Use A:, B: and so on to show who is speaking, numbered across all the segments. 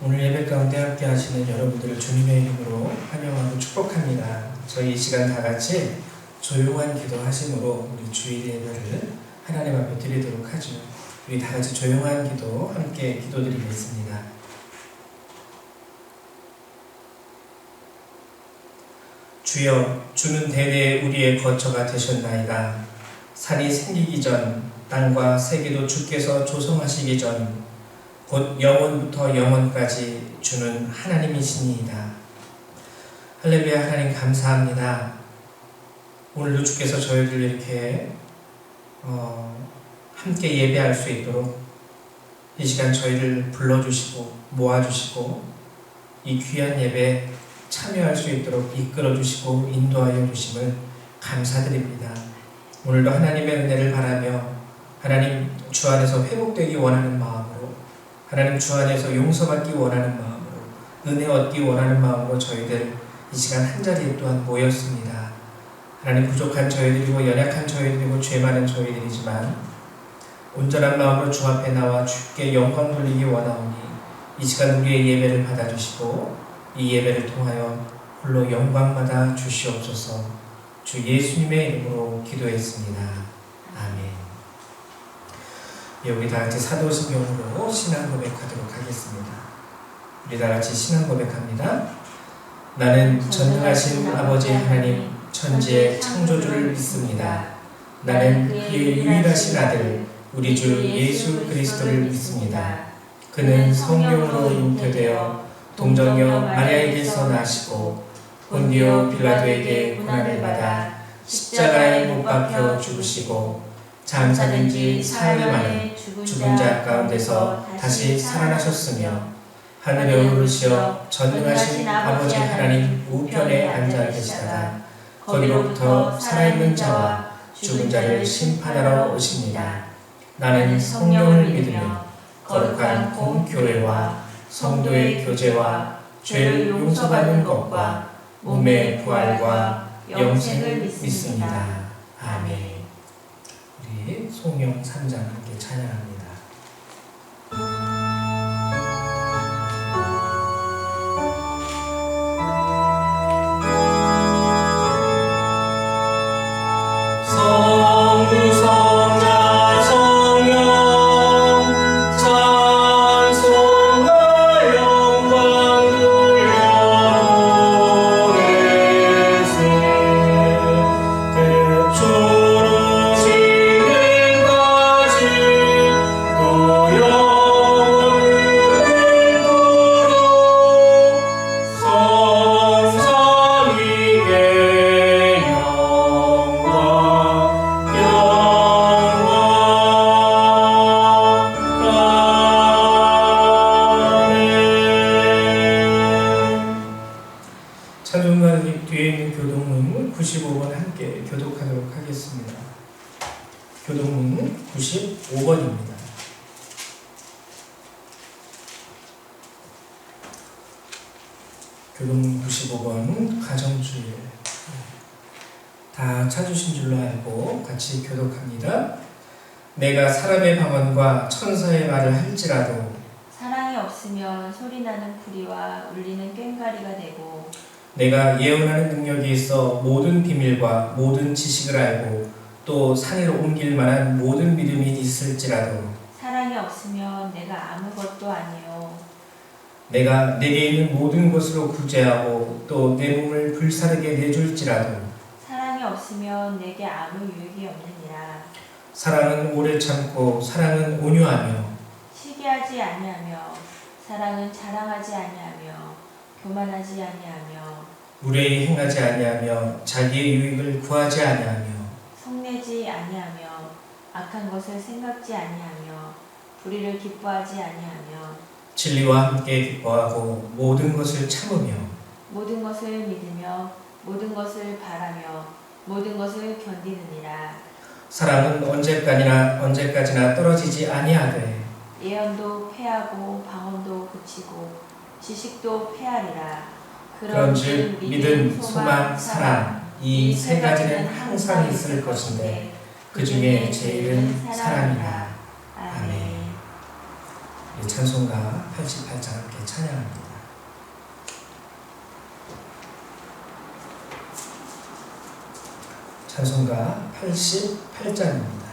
A: 오늘 예배 가운데 함께 하시는 여러분들을 주님의 이름으로 환영하고 축복합니다. 저희 이 시간 다 같이 조용한 기도 하심으로 우리 주일 예배를 하나님 앞에 드리도록 하죠. 우리 다 같이 조용한 기도 함께 기도드리겠습니다. 주여, 주는 대대 우리의 거처가 되셨나이다. 산이 생기기 전, 땅과 세계도 주께서 조성하시기 전, 곧 영원부터 영원까지 주는 하나님이시니이다. 할렐루야. 하나님 감사합니다. 오늘도 주께서 저희들 이렇게 함께 예배할 수 있도록 이 시간 저희를 불러주시고 모아주시고 이 귀한 예배에 참여할 수 있도록 이끌어주시고 인도하여 주심을 감사드립니다. 오늘도 하나님의 은혜를 바라며 하나님 주 안에서 회복되기 원하는 마음으로, 하나님 주 안에서 용서받기 원하는 마음으로, 은혜 얻기 원하는 마음으로 저희들 이 시간 한자리에 또한 모였습니다. 하나님, 부족한 저희들이고 연약한 저희들이고 죄 많은 저희들이지만 온전한 마음으로 주 앞에 나와 주께 영광 돌리기 원하오니 이 시간 우리의 예배를 받아주시고 이 예배를 통하여 홀로 영광마다 주시옵소서. 주 예수님의 이름으로 기도했습니다. 아멘. 우리 다 같이 사도신경으로 신앙 고백하도록 하겠습니다. 우리 다 같이 신앙 고백합니다. 나는 전능하신 아버지 하나님 천지의 창조주를 믿습니다. 나는 그의 유일하신 아들 우리 주 예수 그리스도를 믿습니다. 그는 성령으로 잉태되어 동정녀 마리아에게서 나시고 본디오 빌라도에게 고난을 받아 십자가에 못 박혀 죽으시고 장사된 지 사흘 만에 죽은 자 가운데서 다시 살아나셨으며 하늘에 오르시어 전능하신 아버지 하나님 우편에 앉아 계시다가 거기로부터 살아있는 자와 죽은 자를 심판하러 오십니다. 나는 성령을 믿으며 거룩한 공교회와 성도의 교제와 죄를 용서받는 것과 몸의 부활과 영생을 믿습니다. 아멘. 우리 송영 3장 함께 찬양합니다. 찬송가기 뒤에 있는 교동문 95번 함께 교독하도록 하겠습니다. 교동문 95번입니다. 교동문 95번 가정주일 다 찾으신 줄로 알고 같이 교독합니다. 내가 사람의 방언과 천사의 말을 할지라도
B: 사랑이 없으면 소리나는 구리와 울리는 꽹과리가 되고
A: 내가 예언하는 능력이 있어 모든 비밀과 모든 지식을 알고 또 산으로 옮길 만한 모든 믿음이 있을지라도
B: 사랑이 없으면 내가 아무것도 아니요
A: 내가 내게 있는 모든 것으로 구제하고 또 내 몸을 불사르게 내줄지라도
B: 사랑이 없으면 내게 아무 유익이 없느니라.
A: 사랑은 오래 참고 사랑은 온유하며
B: 시기하지 아니하며 사랑은 자랑하지 아니하며 교만하지 아니하며
A: 무례히 행하지 아니하며 자기의 유익을 구하지 아니하며
B: 성내지 아니하며 악한 것을 생각지 아니하며 불의를 기뻐하지 아니하며
A: 진리와 함께 기뻐하고 모든 것을 참으며
B: 모든 것을 믿으며 모든 것을 바라며 모든 것을 견디느니라.
A: 사랑은 언제까지나 떨어지지 아니하되
B: 예언도 패하고 방언도 그치고 지식도 패하리라.
A: 그런즉 믿음, 소망, 사랑 이 세 가지는 항상 있을 것인데 그 중에 제일은 사랑이라. 아멘. 우리 찬송가 88장 함께 찬양합니다. 찬송가 88장입니다.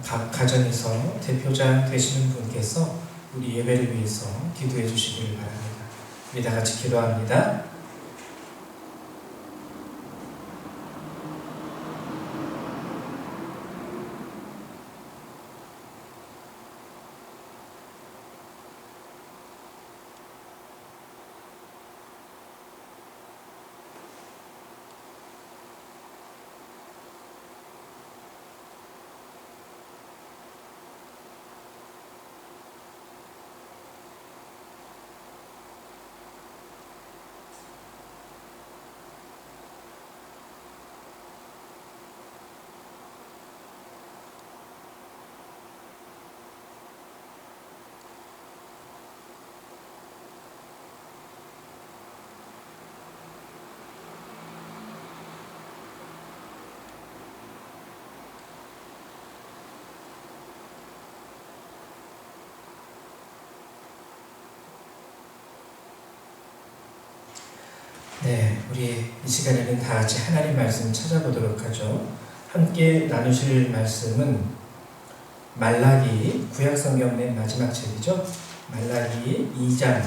A: 각 가정에서 대표자 되시는 분께서 우리 예배를 위해서 기도해 주시길 바랍니다. 우리 다 같이 기도합니다. 네, 우리 이 시간에는 다 같이 하나님 말씀 찾아보도록 하죠. 함께 나누실 말씀은 말라기, 구약성경 맨 마지막 책이죠. 말라기 2장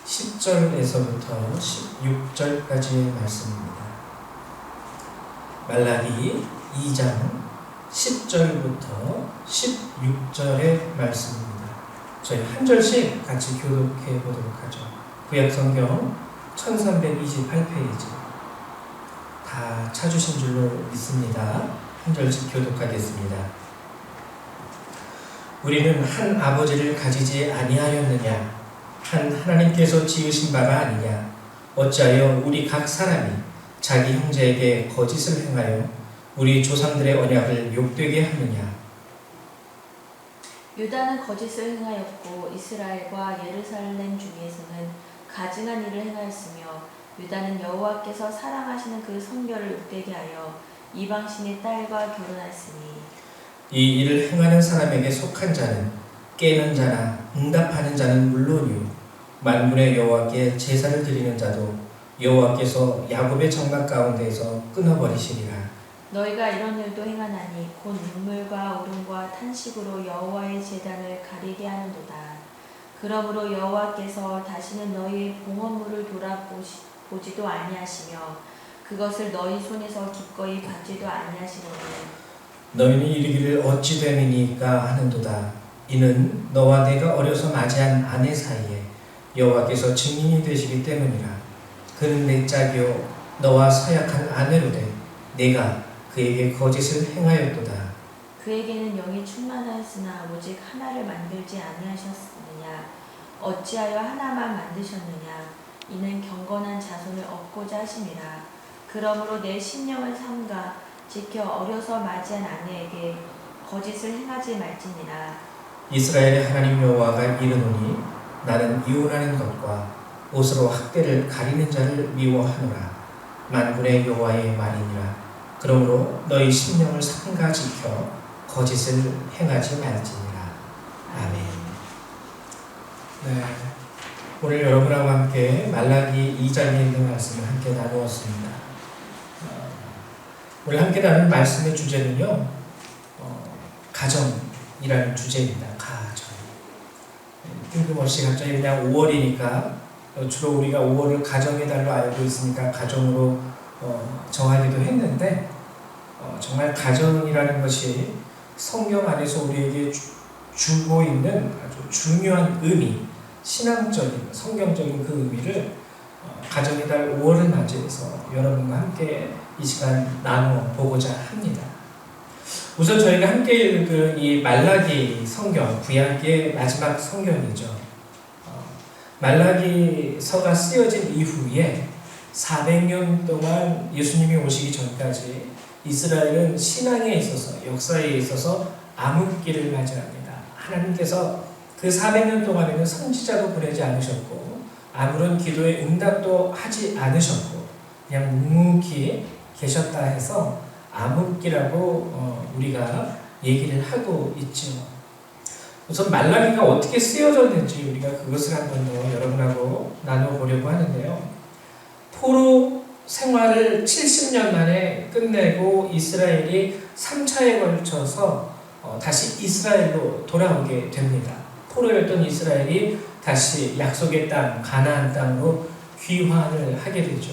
A: 10절에서부터 16절까지의 말씀입니다. 말라기 2장 10절부터 16절의 말씀입니다. 저희 한 절씩 같이 교독해 보도록 하죠. 구약성경 1328페이지 다 찾으신 줄로 믿습니다. 한 절씩 교독하겠습니다. 우리는 한 아버지를 가지지 아니하였느냐? 한 하나님께서 지으신 바가 아니냐? 어찌하여 우리 각 사람이 자기 형제에게 거짓을 행하여 우리 조상들의 언약을 욕되게 하느냐?
B: 유다는 거짓을 행하였고 이스라엘과 예루살렘 중에서는 가증한 일을 행하였으며 유다는 여호와께서 사랑하시는 그 성결을 욕되게 하여 이방신의 딸과 결혼하였으니
A: 이 일을 행하는 사람에게 속한 자는 깨는 자나 응답하는 자는 물론이요 만군의 여호와께 제사를 드리는 자도 여호와께서 야곱의 장막 가운데에서 끊어버리시리라.
B: 너희가 이런 일도 행하나니 곧 눈물과 울음과 탄식으로 여호와의 제단을 가리게 하는도다. 그러므로 여호와께서 다시는 너희의 봉헌물을 돌아보지도 아니하시며 그것을 너희 손에서 기꺼이 받지도 아니하시노니
A: 너희는 이르기를 어찌 됨이니까 하는도다. 이는 너와 내가 어려서 맞이한 아내 사이에 여호와께서 증인이 되시기 때문이라. 그는 내 짝이요 너와 서약한 아내로 돼 내가 그에게 거짓을 행하였도다.
B: 그에게는 영이 충만하였으나 오직 하나를 만들지 아니하셨느냐. 어찌하여 하나만 만드셨느냐. 이는 경건한 자손을 얻고자 하심이라. 그러므로 내 심령을 삼가 지켜 어려서 맞이한 아내에게 거짓을 행하지 말지니라.
A: 이스라엘의 하나님 여호와가 이르노니 나는 이혼하는 것과 옷으로 학대를 가리는 자를 미워하노라. 만군의 여호와의 말이니라. 그러므로 너희 심령을 삼가 지켜 거짓을 행하지 말지니라. 아멘. 네, 오늘 여러분하고 함께 말라기 2장에 있는 말씀을 함께 나누었습니다. 오늘 함께 나눈 말씀의 주제는요, 가정이라는 주제입니다. 가정. 뜬금없이 갑자기 그냥 5월이니까 주로 우리가 5월을 가정의 달로 알고 있으니까 가정으로 정하기도 했는데 정말 가정이라는 것이 성경 안에서 우리에게 주고 있는 아주 중요한 의미, 신앙적인, 성경적인 그 의미를 가정의 달 5월을 맞이해서 여러분과 함께 이 시간 나누어 보고자 합니다. 우선 저희가 함께 읽은 이 말라기 성경, 구약의 마지막 성경이죠. 말라기서가 쓰여진 이후에 400년 동안 예수님이 오시기 전까지 이스라엘은 신앙에 있어서, 역사에 있어서 암흑기를 맞이합니다. 하나님께서 그 400년 동안에는 선지자도 보내지 않으셨고 아무런 기도의 응답도 하지 않으셨고 그냥 묵묵히 계셨다 해서 암흑기라고 우리가 얘기를 하고 있죠. 우선 말라기가 어떻게 쓰여졌는지 우리가 그것을 한번 더 여러분하고 나눠보려고 하는데요. 포로 생활을 70년 만에 끝내고 이스라엘이 3차에 걸쳐서 다시 이스라엘로 돌아오게 됩니다. 포로였던 이스라엘이 다시 약속의 땅, 가나안 땅으로 귀환을 하게 되죠.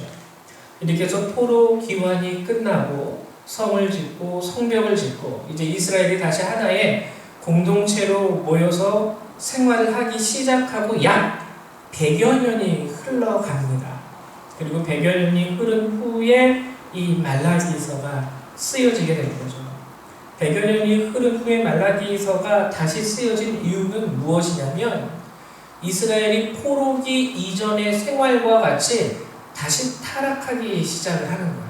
A: 이렇게 해서 포로 귀환이 끝나고 성을 짓고 성벽을 짓고 이제 이스라엘이 다시 하나의 공동체로 모여서 생활을 하기 시작하고 약 100여 년이 흘러갑니다. 그리고 100여 년이 흐른 후에 이 말라기서가 쓰여지게 된 거죠. 100여 년이 흐른 후에 말라기서가 다시 쓰여진 이유는 무엇이냐면 이스라엘이 포로기 이전의 생활과 같이 다시 타락하기 시작을 하는 거예요.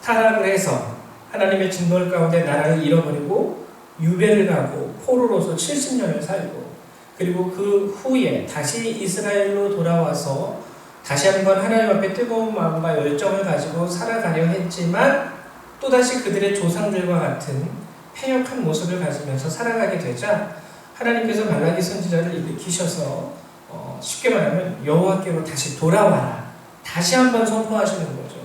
A: 타락을 해서 하나님의 진노 가운데 나라를 잃어버리고 유배를 가고 포로로서 70년을 살고 그리고 그 후에 다시 이스라엘로 돌아와서 다시 한번 하나님 앞에 뜨거운 마음과 열정을 가지고 살아가려 했지만 또다시 그들의 조상들과 같은 패역한 모습을 가지면서 살아가게 되자 하나님께서 말라기 선지자를 일으키셔서 쉽게 말하면 여호와께로 다시 돌아와라 다시 한번 선포하시는 거죠.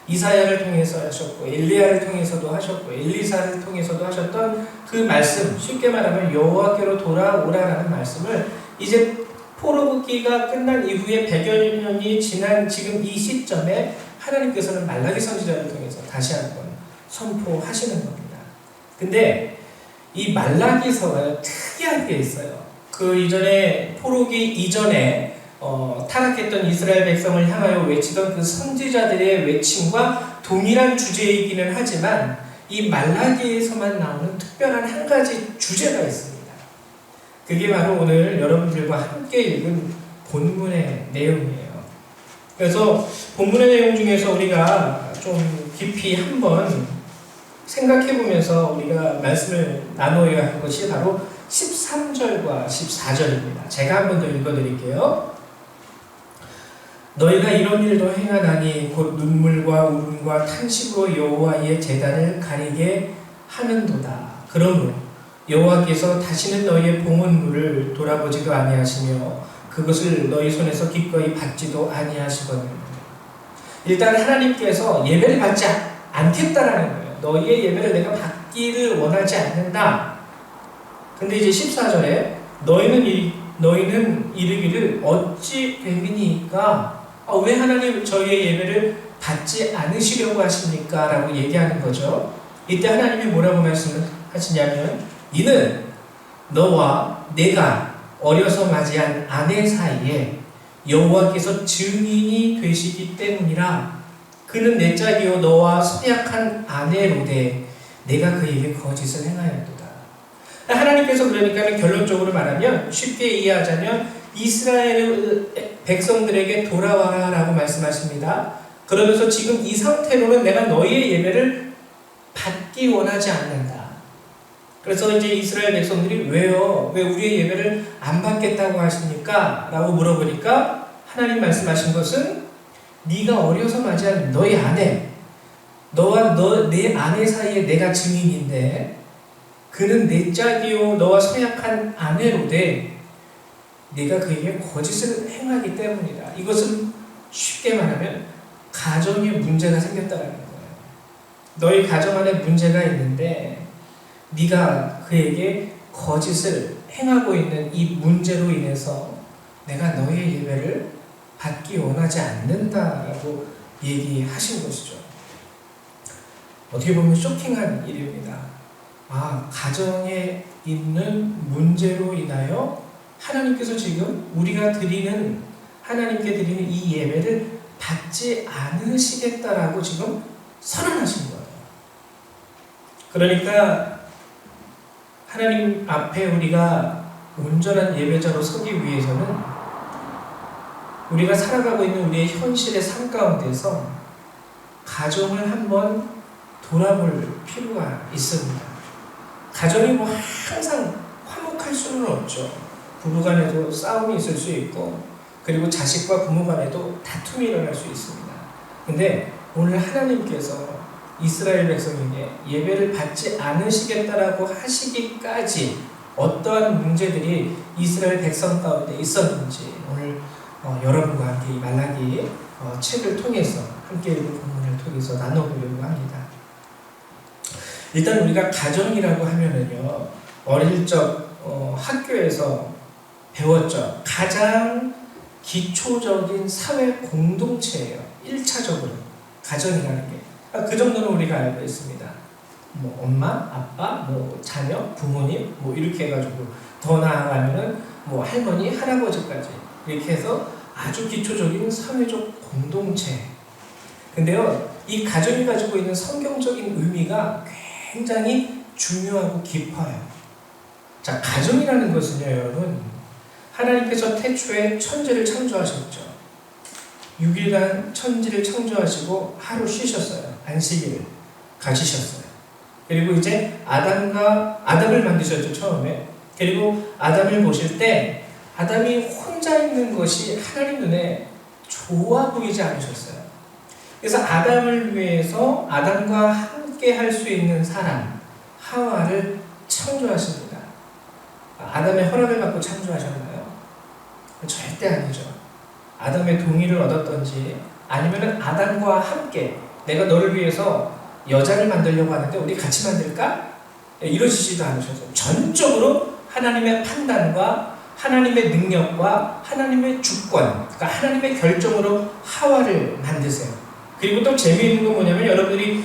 A: 이사야를 통해서 하셨고 엘리야를 통해서도 하셨고 엘리사를 통해서도 하셨던 그 말씀, 쉽게 말하면 여호와께로 돌아오라라는 말씀을 이제 포로기가 끝난 이후에 100여 년이 지난 지금 이 시점에 하나님께서는 말라기 선지자를 통해서 다시 한번 선포하시는 겁니다. 근데 이 말라기서가 특이한 게 있어요. 그 이전에 포로기 이전에 타락했던 이스라엘 백성을 향하여 외치던 그 선지자들의 외침과 동일한 주제이기는 하지만 이 말라기에서만 나오는 특별한 한 가지 주제가 있습니다. 그게 바로 오늘 여러분들과 함께 읽은 본문의 내용이에요. 그래서 본문의 내용 중에서 우리가 좀 깊이 한번 생각해보면서 우리가 말씀을 나누어야 할 것이 바로 13절과 14절입니다. 제가 한번 더 읽어드릴게요. 너희가 이런 일도 행하나니 곧 눈물과 울음과 탄식으로 여호와의 제단을 가리게 하는도다. 그러므로 여호와께서 다시는 너희의 봉헌물을 돌아보지도 아니하시며 그것을 너희 손에서 기꺼이 받지도 아니하시거늘. 일단 하나님께서 예배를 받지 않겠다라는 거예요. 너희의 예배를 내가 받기를 원하지 않는다. 근데 이제 14절에 너희는 이르기를 어찌 됨이니까 왜 하나님 저희의 예배를 받지 않으시려고 하십니까? 라고 얘기하는 거죠. 이때 하나님이 뭐라고 말씀하시냐면 이는 너와 내가 어려서 맞이한 아내 사이에 여호와께서 증인이 되시기 때문이라. 그는 내 짝이요 너와 서약한 아내로되 내가 그에게 거짓을 행하였도다. 하나님께서 그러니까 결론적으로 말하면, 쉽게 이해하자면 이스라엘 백성들에게 돌아와라 라고 말씀하십니다. 그러면서 지금 이 상태로는 내가 너희의 예배를 받기 원하지 않는다. 그래서 이제 이스라엘 백성들이 왜 우리의 예배를 안 받겠다고 하십니까? 라고 물어보니까 하나님 말씀하신 것은 네가 어려서 맞이한 너희 아내, 너와 내 아내 사이에 내가 증인인데 그는 내 짝이요 너와 서약한 아내로되 네가 그에게 거짓을 행하기 때문이다. 이것은 쉽게 말하면 가정에 문제가 생겼다는 거예요. 너희 가정 안에 문제가 있는데 네가 그에게 거짓을 행하고 있는 이 문제로 인해서 내가 너의 예배를 받기 원하지 않는다라고 얘기하신 것이죠. 어떻게 보면 쇼킹한 일입니다. 가정에 있는 문제로 인하여 하나님께서 지금 우리가 하나님께 드리는 이 예배를 받지 않으시겠다라고 지금 선언하신 거예요. 그러니까 하나님 앞에 우리가 온전한 예배자로 서기 위해서는 우리가 살아가고 있는 우리의 현실의 삶 가운데서 가정을 한번 돌아볼 필요가 있습니다. 가정이 항상 화목할 수는 없죠. 부부간에도 싸움이 있을 수 있고, 그리고 자식과 부모 간에도 다툼이 일어날 수 있습니다. 근데 오늘 하나님께서 이스라엘 백성에게 예배를 받지 않으시겠다라고 하시기까지 어떠한 문제들이 이스라엘 백성 가운데 있었는지 오늘 여러분과 함께 이 말라기 책을 통해서 함께 읽은 본문을 통해서 나눠보려고 합니다. 일단 우리가 가정이라고 하면은요, 어릴 적 학교에서 배웠죠. 가장 기초적인 사회 공동체예요. 1차적으로 가정이라는 게. 그 정도는 우리가 알고 있습니다. 엄마, 아빠, 자녀, 부모님, 이렇게 해가지고 더 나아가면은 할머니, 할아버지까지 이렇게 해서 아주 기초적인 사회적 공동체. 근데요, 이 가정이 가지고 있는 성경적인 의미가 굉장히 중요하고 깊어요. 자, 가정이라는 것은요, 여러분, 하나님께서 태초에 천지를 창조하셨죠. 6일간 천지를 창조하시고 하루 쉬셨어요. 안식일을 가지셨어요. 그리고 이제 아담을 만드셨죠, 처음에. 그리고 아담을 보실 때 아담이 혼자 있는 것이 하나님 눈에 좋아 보이지 않으셨어요. 그래서 아담을 위해서 아담과 함께 할 수 있는 사람, 하와를 창조하십니다. 아담의 허락을 받고 창조하셨나요? 절대 아니죠. 아담의 동의를 얻었던지, 아니면 아담과 함께 내가 너를 위해서 여자를 만들려고 하는데 우리 같이 만들까? 이러시지도 않으셔서 전적으로 하나님의 판단과 하나님의 능력과 하나님의 주권, 그러니까 하나님의 결정으로 하와를 만드세요. 그리고 또 재미있는 건 뭐냐면, 여러분들이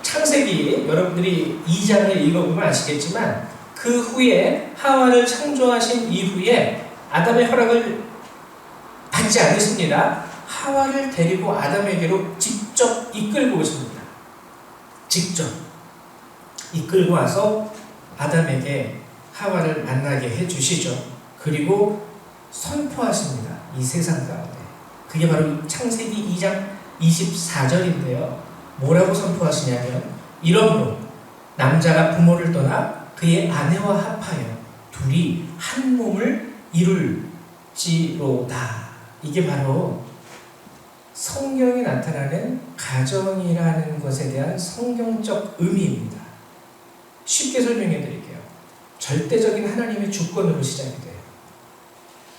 A: 창세기 여러분들이 2장을 읽어보면 아시겠지만, 그 후에 하와를 창조하신 이후에 아담의 허락을 받지 않으십니다. 하와를 데리고 아담에게로 직접 이끌고 오십니다. 직접 이끌고 와서 아담에게 하와를 만나게 해주시죠. 그리고 선포하십니다. 이 세상 가운데. 그게 바로 창세기 2장 24절인데요. 뭐라고 선포하시냐면, 이러므로 남자가 부모를 떠나 그의 아내와 합하여 둘이 한 몸을 이룰지로다. 이게 바로 성경에 나타나는 가정이라는 것에 대한 성경적 의미입니다. 쉽게 설명해 드릴게요. 절대적인 하나님의 주권으로 시작이 돼요.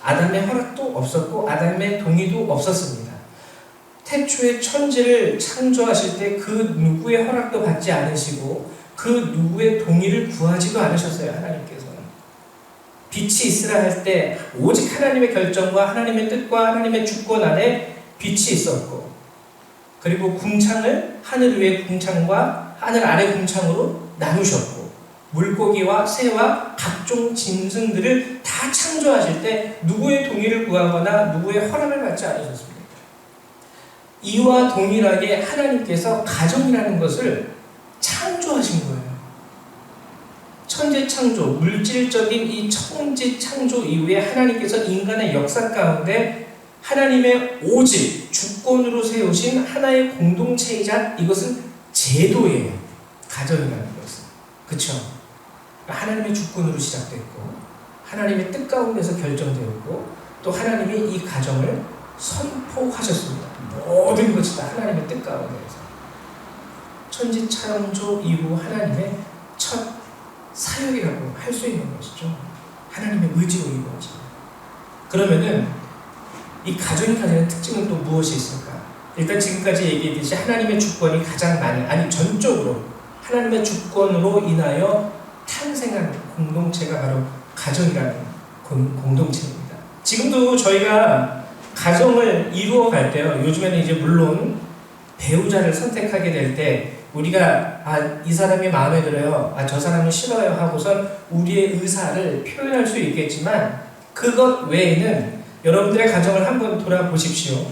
A: 아담의 허락도 없었고 아담의 동의도 없었습니다. 태초에 천지를 창조하실 때 그 누구의 허락도 받지 않으시고 그 누구의 동의를 구하지도 않으셨어요. 하나님께서는 빛이 있으라 할 때 오직 하나님의 결정과 하나님의 뜻과 하나님의 주권 안에 빛이 있었고, 그리고 궁창을 하늘 위의 궁창과 하늘 아래 궁창으로 나누셨고, 물고기와 새와 각종 짐승들을 다 창조하실 때 누구의 동의를 구하거나 누구의 허락을 받지 않으셨습니다. 이와 동일하게 하나님께서 가정이라는 것을 창조하신 거예요. 천지 창조, 물질적인 이 천지 창조 이후에 하나님께서 인간의 역사 가운데 하나님의 오직 주권으로 세우신 하나의 공동체이자 이것은 제도예요. 가정이라는 것은. 그렇죠? 하나님의 주권으로 시작됐고 하나님의 뜻 가운데서 결정되었고 또 하나님이 이 가정을 선포하셨습니다. 모든 것이 다 하나님의 뜻 가운데서. 천지 창조 이후 하나님의 첫 사역이라고 할 수 있는 것이죠. 하나님의 의지로 이루어집니다. 그러면은 이 가정이 가지는 특징은 또 무엇이 있을까? 일단 지금까지 얘기했듯이 하나님의 주권이 가장 많이, 아니 전적으로 하나님의 주권으로 인하여 탄생한 공동체가 바로 가정이라는 공동체입니다. 지금도 저희가 가정을 이루어 갈 때요, 요즘에는 이제 물론 배우자를 선택하게 될 때 우리가 이 사람이 마음에 들어요, 저 사람은 싫어요 하고선 우리의 의사를 표현할 수 있겠지만 그것 외에는 여러분들의 가정을 한번 돌아보십시오.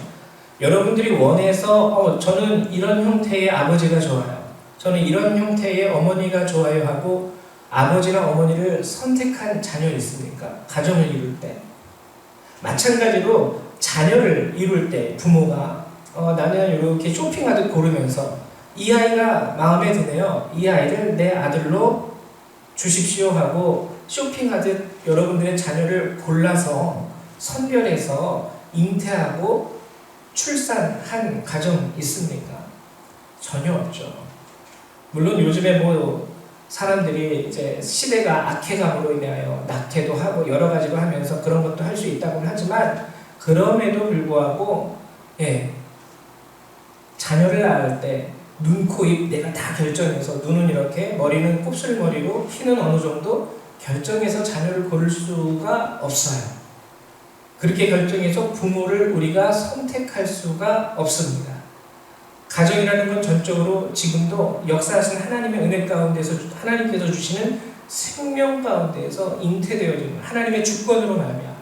A: 여러분들이 원해서 저는 이런 형태의 아버지가 좋아요, 저는 이런 형태의 어머니가 좋아요 하고 아버지나 어머니를 선택한 자녀 있습니까? 가정을 이룰 때. 마찬가지로 자녀를 이룰 때 부모가 나는 이렇게 쇼핑하듯 고르면서 이 아이가 마음에 드네요, 이 아이를 내 아들로 주십시오 하고 쇼핑하듯 여러분들의 자녀를 골라서 선별해서 잉태하고 출산한 가정 있습니까? 전혀 없죠. 물론 요즘에 사람들이 이제 시대가 악해감으로 인하여 낙태도 하고 여러 가지로 하면서 그런 것도 할 수 있다고는 하지만 그럼에도 불구하고 자녀를 낳을 때 눈, 코, 입 내가 다 결정해서 눈은 이렇게, 머리는 곱슬머리로, 키는 어느 정도 결정해서 자녀를 고를 수가 없어요. 그렇게 결정해서 부모를 우리가 선택할 수가 없습니다. 가정이라는 건 전적으로 지금도 역사하신 하나님의 은혜 가운데서 하나님께서 주시는 생명 가운데에서 잉태되어지는 하나님의 주권으로 말미암아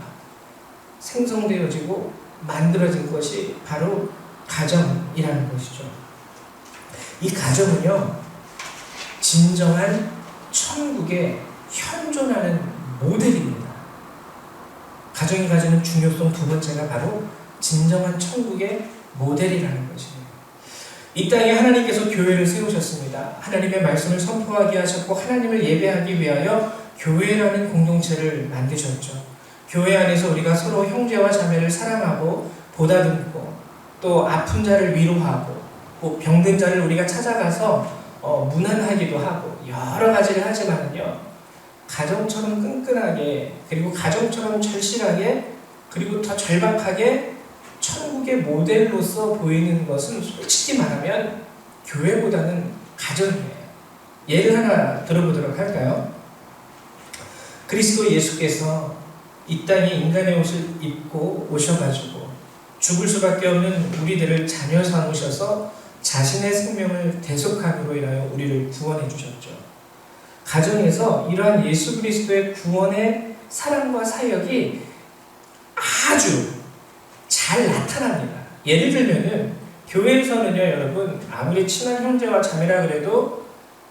A: 생성되어지고 만들어진 것이 바로 가정이라는 것이죠. 이 가정은요, 진정한 천국에 현존하는 모델입니다. 가정이 가지는 중요성 두 번째가 바로 진정한 천국의 모델이라는 것입니다. 이 땅에 하나님께서 교회를 세우셨습니다. 하나님의 말씀을 선포하게 하셨고 하나님을 예배하기 위하여 교회라는 공동체를 만드셨죠. 교회 안에서 우리가 서로 형제와 자매를 사랑하고 보다듬고 또 아픈 자를 위로하고 병든 자를 우리가 찾아가서 문안하기도 하고 여러 가지를 하지만요, 가정처럼 끈끈하게, 그리고 가정처럼 절실하게, 그리고 더 절박하게 천국의 모델로서 보이는 것은 솔직히 말하면 교회보다는 가정이에요. 예를 하나 들어보도록 할까요? 그리스도 예수께서 이 땅에 인간의 옷을 입고 오셔가지고 죽을 수밖에 없는 우리들을 자녀 삼으셔서 자신의 생명을 대속함으로 인하여 우리를 구원해 주셨죠. 가정에서 이러한 예수 그리스도의 구원의 사랑과 사역이 아주 잘 나타납니다. 예를 들면은 교회에서는요, 여러분, 아무리 친한 형제와 자매라 그래도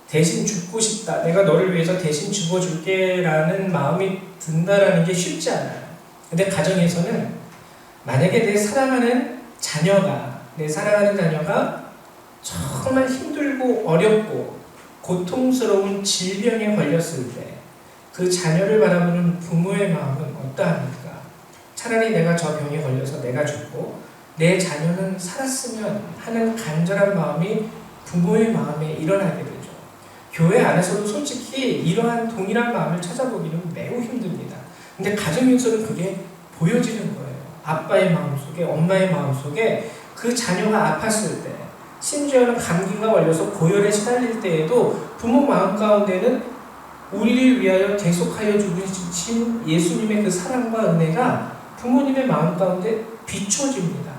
A: 대신 죽고 싶다, 내가 너를 위해서 대신 죽어줄게 라는 마음이 든다라는 게 쉽지 않아요. 근데 가정에서는 만약에 내 사랑하는 자녀가 정말 힘들고 어렵고 고통스러운 질병에 걸렸을 때 그 자녀를 바라보는 부모의 마음은 어떠합니까? 차라리 내가 저 병에 걸려서 내가 죽고 내 자녀는 살았으면 하는 간절한 마음이 부모의 마음에 일어나게 되죠. 교회 안에서도 솔직히 이러한 동일한 마음을 찾아보기는 매우 힘듭니다. 근데 가정에서는 그게 보여지는 거예요. 아빠의 마음속에, 엄마의 마음속에 그 자녀가 아팠을 때, 심지어는 감기가 걸려서 고열에 시달릴 때에도 부모 마음 가운데는 우리를 위하여 대속하여 죽으신 예수님의 그 사랑과 은혜가 부모님의 마음 가운데 비춰집니다.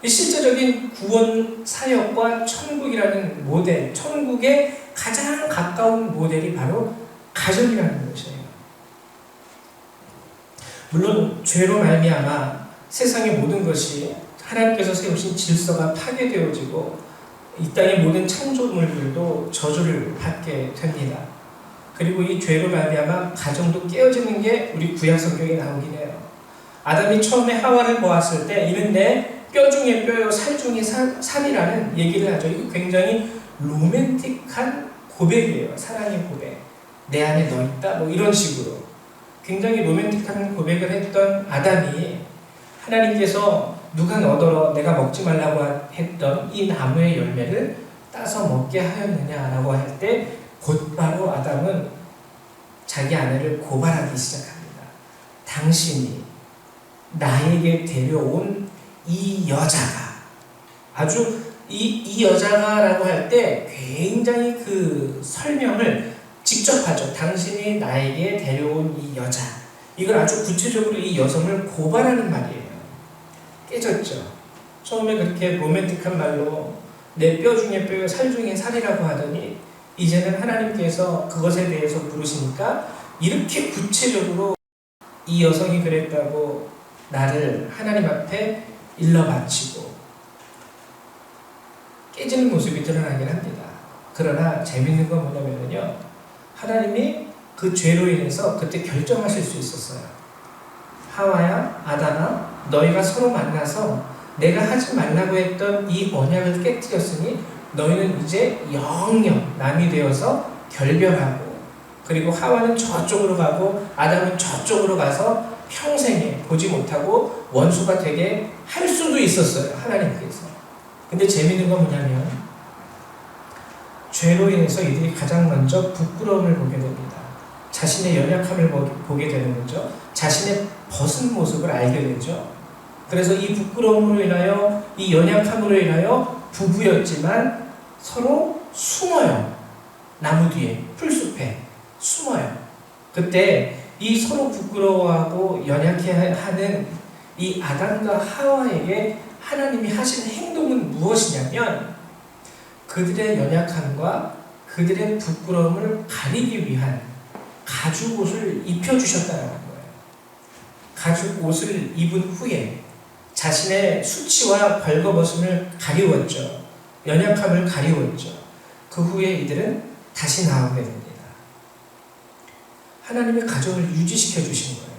A: 실제적인 구원 사역과 천국이라는 모델, 천국의 가장 가까운 모델이 바로 가정이라는 것이에요. 물론 죄로 말미암아 세상의 모든 것이 하나님께서 세우신 질서가 파괴되어지고 이 땅의 모든 창조물들도 저주를 받게 됩니다. 그리고 이 죄로 말미암아 가정도 깨어지는 게 우리 구약 성경에 나오긴 해요. 아담이 처음에 하와를 보았을 때 이는 내 뼈 중에 뼈요 살 중에 살이라는 얘기를 하죠. 이거 굉장히 로맨틱한 고백이에요. 사랑의 고백. 내 안에 너 있다. 뭐 이런 식으로 굉장히 로맨틱한 고백을 했던 아담이 하나님께서 누가 너더러 내가 먹지 말라고 했던 이 나무의 열매를 따서 먹게 하였느냐라고 할 때 곧바로 아담은 자기 아내를 고발하기 시작합니다. 당신이 나에게 데려온 이 여자가, 아주 이 여자가 라고 할 때 굉장히 그 설명을 직접 하죠. 당신이 나에게 데려온 이 여자, 이걸 아주 구체적으로 이 여성을 고발하는 말이에요. 깨졌죠. 처음에 그렇게 로맨틱한 말로 내 뼈 중에 뼈요 살 중에 살이라고 하더니 이제는 하나님께서 그것에 대해서 물으시니까 이렇게 구체적으로 이 여성이 그랬다고 나를 하나님 앞에 일러 바치고 깨지는 모습이 드러나긴 합니다. 그러나 재밌는 건 뭐냐면요, 하나님이 그 죄로 인해서 그때 결정하실 수 있었어요. 하와야, 아담아, 너희가 서로 만나서 내가 하지 말라고 했던 이 언약을 깨뜨렸으니 너희는 이제 영영 남이 되어서 결별하고, 그리고 하와는 저쪽으로 가고 아담은 저쪽으로 가서 평생에 보지 못하고 원수가 되게 할 수도 있었어요, 하나님께서. 근데 재미있는 건 뭐냐면 죄로 인해서 이들이 가장 먼저 부끄러움을 보게 됩니다. 자신의 연약함을 보게 되는 거죠. 자신의 벗은 모습을 알게 되죠. 그래서 이 부끄러움으로 인하여, 이 연약함으로 인하여 부부였지만 서로 숨어요. 나무 뒤에, 풀숲에 숨어요. 그때 이 서로 부끄러워하고 연약해하는 이 아담과 하와에게 하나님이 하신 행동은 무엇이냐면 그들의 연약함과 그들의 부끄러움을 가리기 위한 가죽옷을 입혀주셨다는 거예요. 가죽옷을 입은 후에 자신의 수치와 벌거벗음을 가리웠죠. 연약함을 가리웠죠. 그 후에 이들은 다시 나오게 됩니다. 하나님의 가정을 유지시켜 주신 거예요.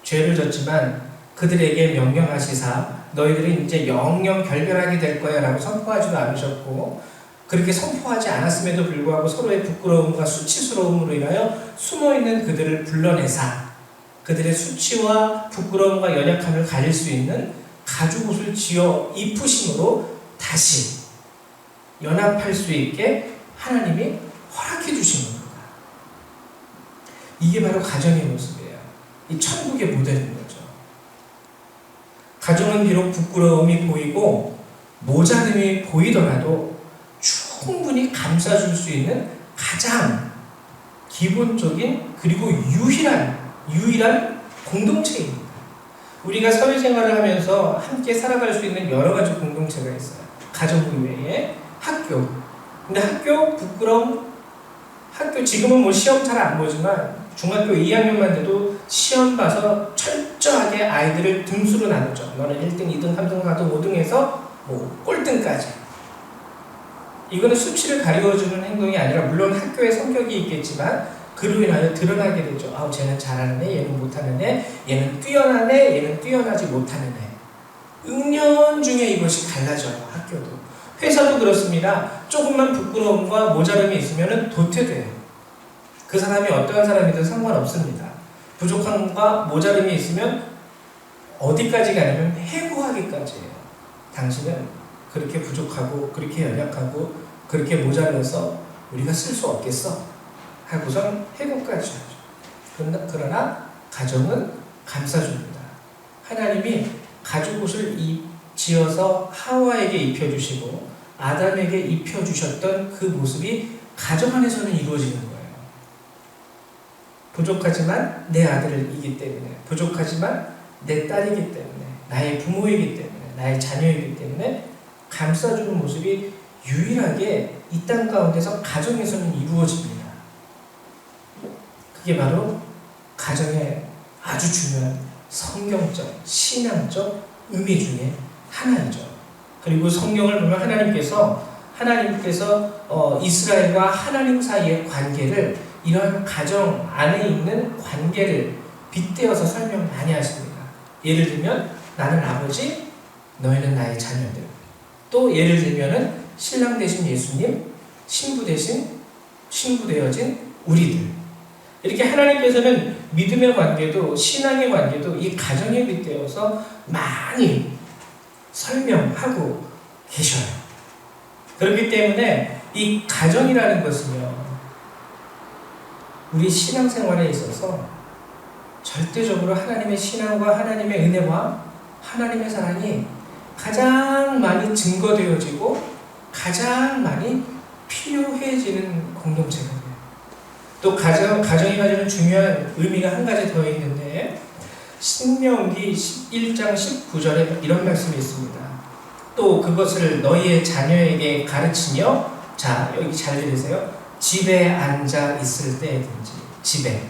A: 죄를 졌지만 그들에게 명령하시사 너희들은 이제 영영 결별하게 될 거야 라고 선포하지도 않으셨고, 그렇게 선포하지 않았음에도 불구하고 서로의 부끄러움과 수치스러움으로 인하여 숨어있는 그들을 불러내사 그들의 수치와 부끄러움과 연약함을 가릴 수 있는 가죽옷을 지어 입으심으로 다시 연합할 수 있게 하나님이 허락해 주신 겁니다. 이게 바로 가정의 모습이에요. 이 천국의 모델인 거죠. 가정은 비록 부끄러움이 보이고 모자름이 보이더라도 충분히 감싸줄 수 있는 가장 기본적인 그리고 유일한 공동체입니다. 우리가 사회생활을 하면서 함께 살아갈 수 있는 여러 가지 공동체가 있어요. 가정 외에 학교. 근데 학교 부끄러움, 학교 지금은 뭐 시험 잘 안 보지만 중학교 2학년만 돼도 시험 봐서 철저하게 아이들을 등수로 나누죠. 너는 1등, 2등, 3등, 4등, 5등 해서 뭐 꼴등까지. 이거는 수치를 가리워주는 행동이 아니라 물론 학교에 성격이 있겠지만 그로 인하여 드러나게 되죠. 아, 쟤는 잘하는 애, 얘는 못하는 애, 얘는 뛰어난 애, 얘는 뛰어나지 못하는 애. 은연중에 이것이 갈라져요. 학교도. 회사도 그렇습니다. 조금만 부끄러움과 모자름이 있으면 도태돼요. 그 사람이 어떠한 사람이든 상관없습니다. 부족함과 모자름이 있으면 어디까지 가냐면 해고하기까지예요. 당신은 그렇게 부족하고 그렇게 연약하고 그렇게 모자라서 우리가 쓸 수 없겠어 하고선 해고까지 하죠. 그러나 가정은 감싸줍니다. 하나님이 가죽옷을 지어서 하와에게 입혀주시고 아담에게 입혀주셨던 그 모습이 가정 안에서는 이루어지는 거예요. 부족하지만 내 아들이기 때문에, 부족하지만 내 딸이기 때문에, 나의 부모이기 때문에, 나의 자녀이기 때문에 감싸주는 모습이 유일하게 이 땅 가운데서 가정에서는 이루어집니다. 그게 바로 가정의 아주 중요한 성경적, 신앙적 의미 중에 하나이죠. 그리고 성경을 보면 하나님께서 이스라엘과 하나님 사이의 관계를, 이러한 가정 안에 있는 관계를 빗대어서 설명 많이 하십니다. 예를 들면 나는 아버지, 너희는 나의 자녀들. 또 예를 들면은 신랑 되신 예수님, 신부 되어진 우리들. 이렇게 하나님께서는 믿음의 관계도 신앙의 관계도 이 가정에 빗대어서 많이 설명하고 계셔요. 그렇기 때문에 이 가정이라는 것은요, 우리 신앙생활에 있어서 절대적으로 하나님의 신앙과 하나님의 은혜와 하나님의 사랑이 가장 많이 증거되어지고 가장 많이 필요해지는 공동체가 돼요. 또 가정이 가지는 중요한 의미가 한 가지 더 있는데, 신명기 1장 19절에 이런 말씀이 있습니다. 또 그것을 너희의 자녀에게 가르치며, 자 여기 잘 들으세요. 집에 앉아 있을 때든지, 집에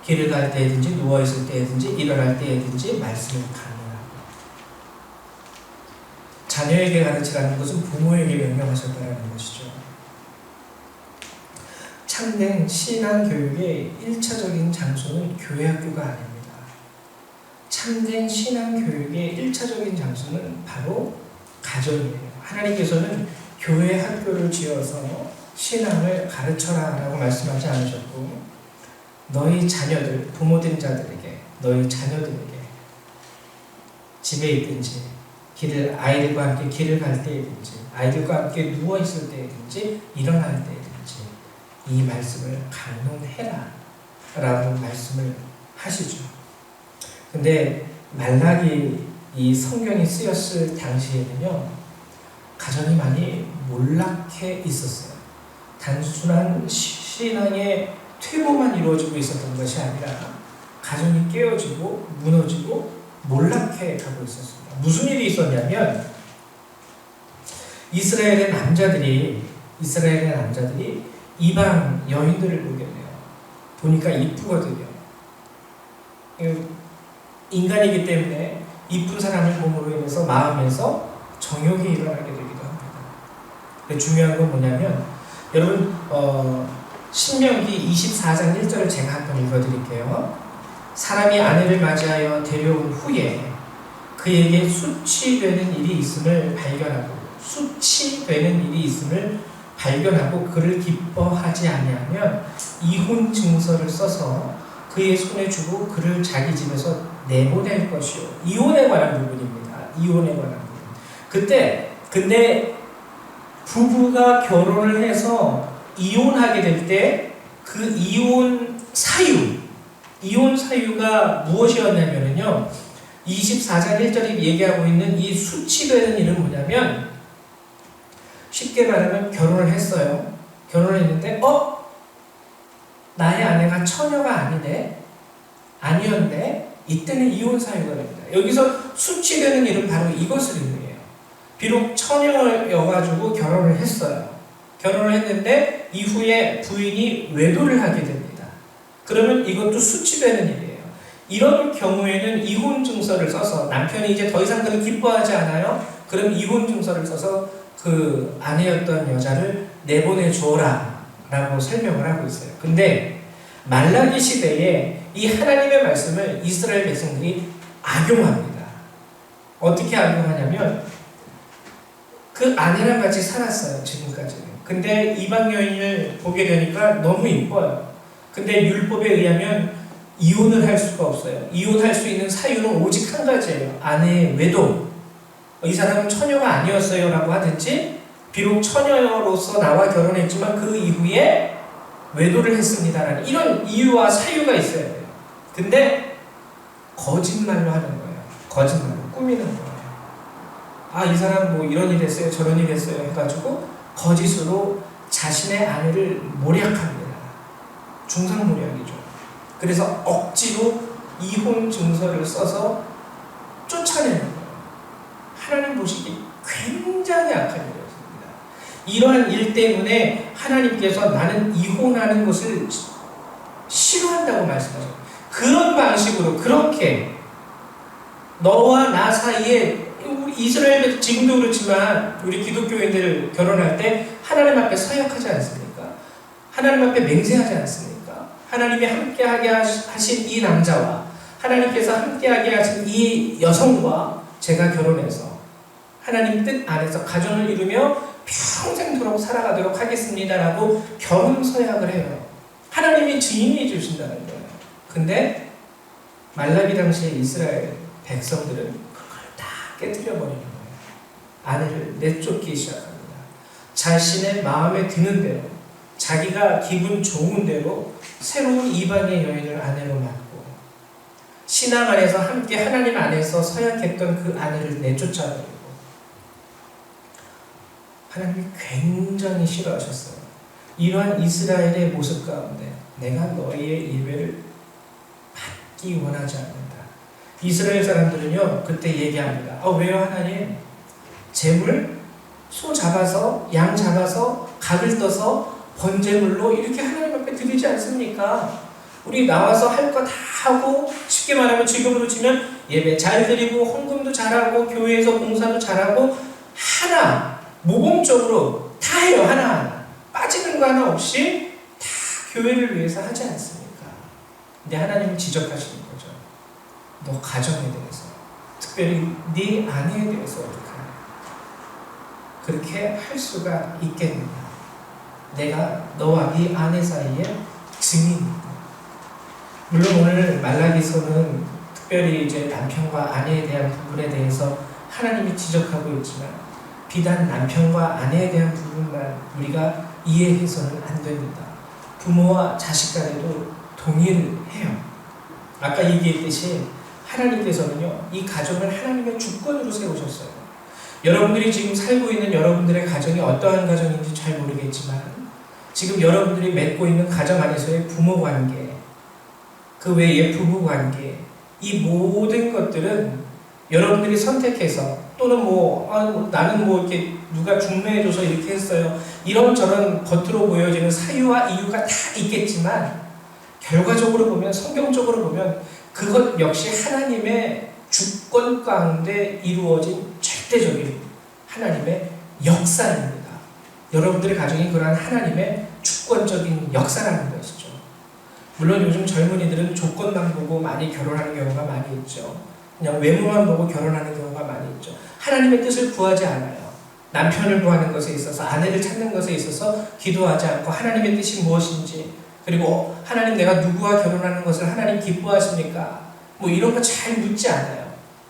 A: 길을 갈 때든지, 누워 있을 때든지, 일어날 때든지 말씀을 강론하고. 자녀에게 가르치라는 것은 부모에게 명령하셨다는 것이죠. 참된 신앙 교육의 1차적인 장소는 교회 학교가 아닙니다. 참된 신앙 교육의 1차적인 장소는 바로 가정이에요. 하나님께서는 교회 학교를 지어서 신앙을 가르쳐라 라고 말씀하지 않으셨고, 너희 자녀들, 부모된 자들에게, 너희 자녀들에게 집에 있든지, 아이들과 함께 길을 갈 때든지, 아이들과 함께 누워있을 때든지, 일어날 때든지 이 말씀을 강론해라 라고 말씀을 하시죠. 근데 말라기 이 성경이 쓰였을 당시에는요, 가정이 많이 몰락해 있었어요. 단순한 신앙의 퇴보만 이루어지고 있었던 것이 아니라 가정이 깨어지고 무너지고 몰락해 가고 있었습니다. 무슨 일이 있었냐면, 이스라엘의 남자들이 이방 여인들을 보게 돼요. 보니까 이쁘거든요. 인간이기 때문에 이쁜 사람을 봄으로 인해서 마음에서 정욕이 일어나게 되기도 합니다. 근데 중요한 건 뭐냐면, 여러분 신명기 24장 1절을 제가 한번 읽어드릴게요. 사람이 아내를 맞이하여 데려온 후에 그에게 수치되는 일이 있음을 발견하고 그를 기뻐하지 아니하면 이혼 증서를 써서 그의 손에 주고 그를 자기 집에서 내보낼 것이요. 이혼에 관한 부분입니다. 이혼에 관한 부분. 근데 부부가 결혼을 해서 이혼하게 될 때 그 이혼 사유가 무엇이었냐면요, 24장 1절이 얘기하고 있는 이 수치되는 일은 뭐냐면, 쉽게 말하면 결혼을 했어요. 결혼을 했는데 나의 아내가 처녀가 아니었네. 이때는 이혼 사유가 됩니다. 여기서 수치되는 일은 바로 이것을 의미해요. 비록 처녀여가지고 결혼을 했어요. 결혼을 했는데 이후에 부인이 외도를 하게 됩니다. 그러면 이것도 수치되는 일이에요. 이런 경우에는 이혼 증서를 써서, 남편이 이제 더 이상 그를 기뻐하지 않아요? 그럼 이혼 증서를 써서 그 아내였던 여자를 내보내 줘라 라고 설명을 하고 있어요. 근데 말라기 시대에 이 하나님의 말씀을 이스라엘 백성들이 악용합니다. 어떻게 악용하냐면, 그 아내랑 같이 살았어요, 지금까지는. 근데 이방 여인을 보게 되니까 너무 이뻐요. 근데 율법에 의하면 이혼을 할 수가 없어요. 이혼할 수 있는 사유는 오직 한 가지예요. 아내의 외도. 이 사람은 처녀가 아니었어요 라고 하든지, 비록 처녀로서 나와 결혼했지만 그 이후에 외도를 했습니다라는 이런 이유와 사유가 있어야 돼요. 근데 거짓말로 하는 거예요. 거짓말로 꾸미는 거예요. 아, 이 사람 뭐 이런 일 했어요, 저런 일 했어요 해가지고 거짓으로 자신의 아내를 모략합니다. 중상모략이죠. 그래서 억지로 이혼 증서를 써서 쫓아내는 거예요. 하나님 보시기 굉장히 악한 일이었습니다. 이러한 일 때문에 하나님께서 나는 이혼하는 것을 싫어한다고 말씀하셔요. 그런 방식으로 그렇게 너와 나 사이에 우리 이스라엘도 지금도 그렇지만 우리 기독교인들 결혼할 때 하나님 앞에 서약하지 않습니까? 하나님 앞에 맹세하지 않습니까? 하나님이 함께하게 하신 이 남자와 하나님께서 함께하게 하신 이 여성과 제가 결혼해서 하나님 뜻 안에서 가정을 이루며 평생도록 살아가도록 하겠습니다라고 결혼 서약을 해요. 하나님이 증인해 주신다는 거예요. 근데 말라기 당시에 이스라엘 백성들은 그걸 다 깨뜨려버리는 거예요. 아내를 내쫓기 시작합니다. 자신의 마음에 드는 대로 자기가 기분 좋은 대로 새로운 이방의 여인을 아내로 맡고 신앙 안에서 함께 하나님 안에서 서약했던 그 아내를 내쫓아버리고 하나님이 굉장히 싫어하셨어요. 이러한 이스라엘의 모습 가운데 내가 너희의 예배를 받기 원하지 않는다. 이스라엘 사람들은요 그때 얘기합니다. 왜요 하나님? 재물, 소 잡아서 양 잡아서 각을 떠서 번제물로 이렇게 하나님 앞에 드리지 않습니까? 우리 나와서 할 거 다 하고 쉽게 말하면 지금으로 치면 예배 잘 드리고 헌금도 잘하고 교회에서 봉사도 잘하고 하나 모범적으로 다 해요. 하나하나 빠지는 거 하나 없이 다 교회를 위해서 하지 않습니까? 근데 하나님은 지적하시는 거죠. 너 가정에 대해서 특별히 네 아내에 대해서 어떻게 하냐? 그렇게 할 수가 있겠느냐? 내가 너와 네 아내 사이에 증인이다. 물론 오늘 말라기서는 특별히 이제 남편과 아내에 대한 부분에 대해서 하나님이 지적하고 있지만 비단 남편과 아내에 대한 부분만 우리가 이해해서는 안 됩니다. 부모와 자식 간에도 동의를 해요. 아까 얘기했듯이 하나님께서는요 이 가정을 하나님의 주권으로 세우셨어요. 여러분들이 지금 살고 있는 여러분들의 가정이 어떠한 가정인지 잘 모르겠지만 지금 여러분들이 맺고 있는 가정 안에서의 부모 관계, 그 외에 부부 관계, 이 모든 것들은 여러분들이 선택해서 또는 나는 이렇게 누가 중매해줘서 이렇게 했어요. 이런저런 겉으로 보여지는 사유와 이유가 다 있겠지만 결과적으로 보면 성경적으로 보면 그것 역시 하나님의 주권 가운데 이루어진 절대적인 하나님의 역사입니다. 여러분들의 가정이 그러한 하나님의 주권적인 역사라는 것이죠. 물론 요즘 젊은이들은 조건만 보고 많이 결혼하는 경우가 많이 있죠. 그냥 외모만 보고 결혼하는 경우가 많이 있죠. 하나님의 뜻을 구하지 않아요. 남편을 구하는 것에 있어서 아내를 찾는 것에 있어서 기도하지 않고 하나님의 뜻이 무엇인지 그리고 하나님 내가 누구와 결혼하는 것을 하나님 기뻐하십니까? 이런 거 잘 묻지 않아요.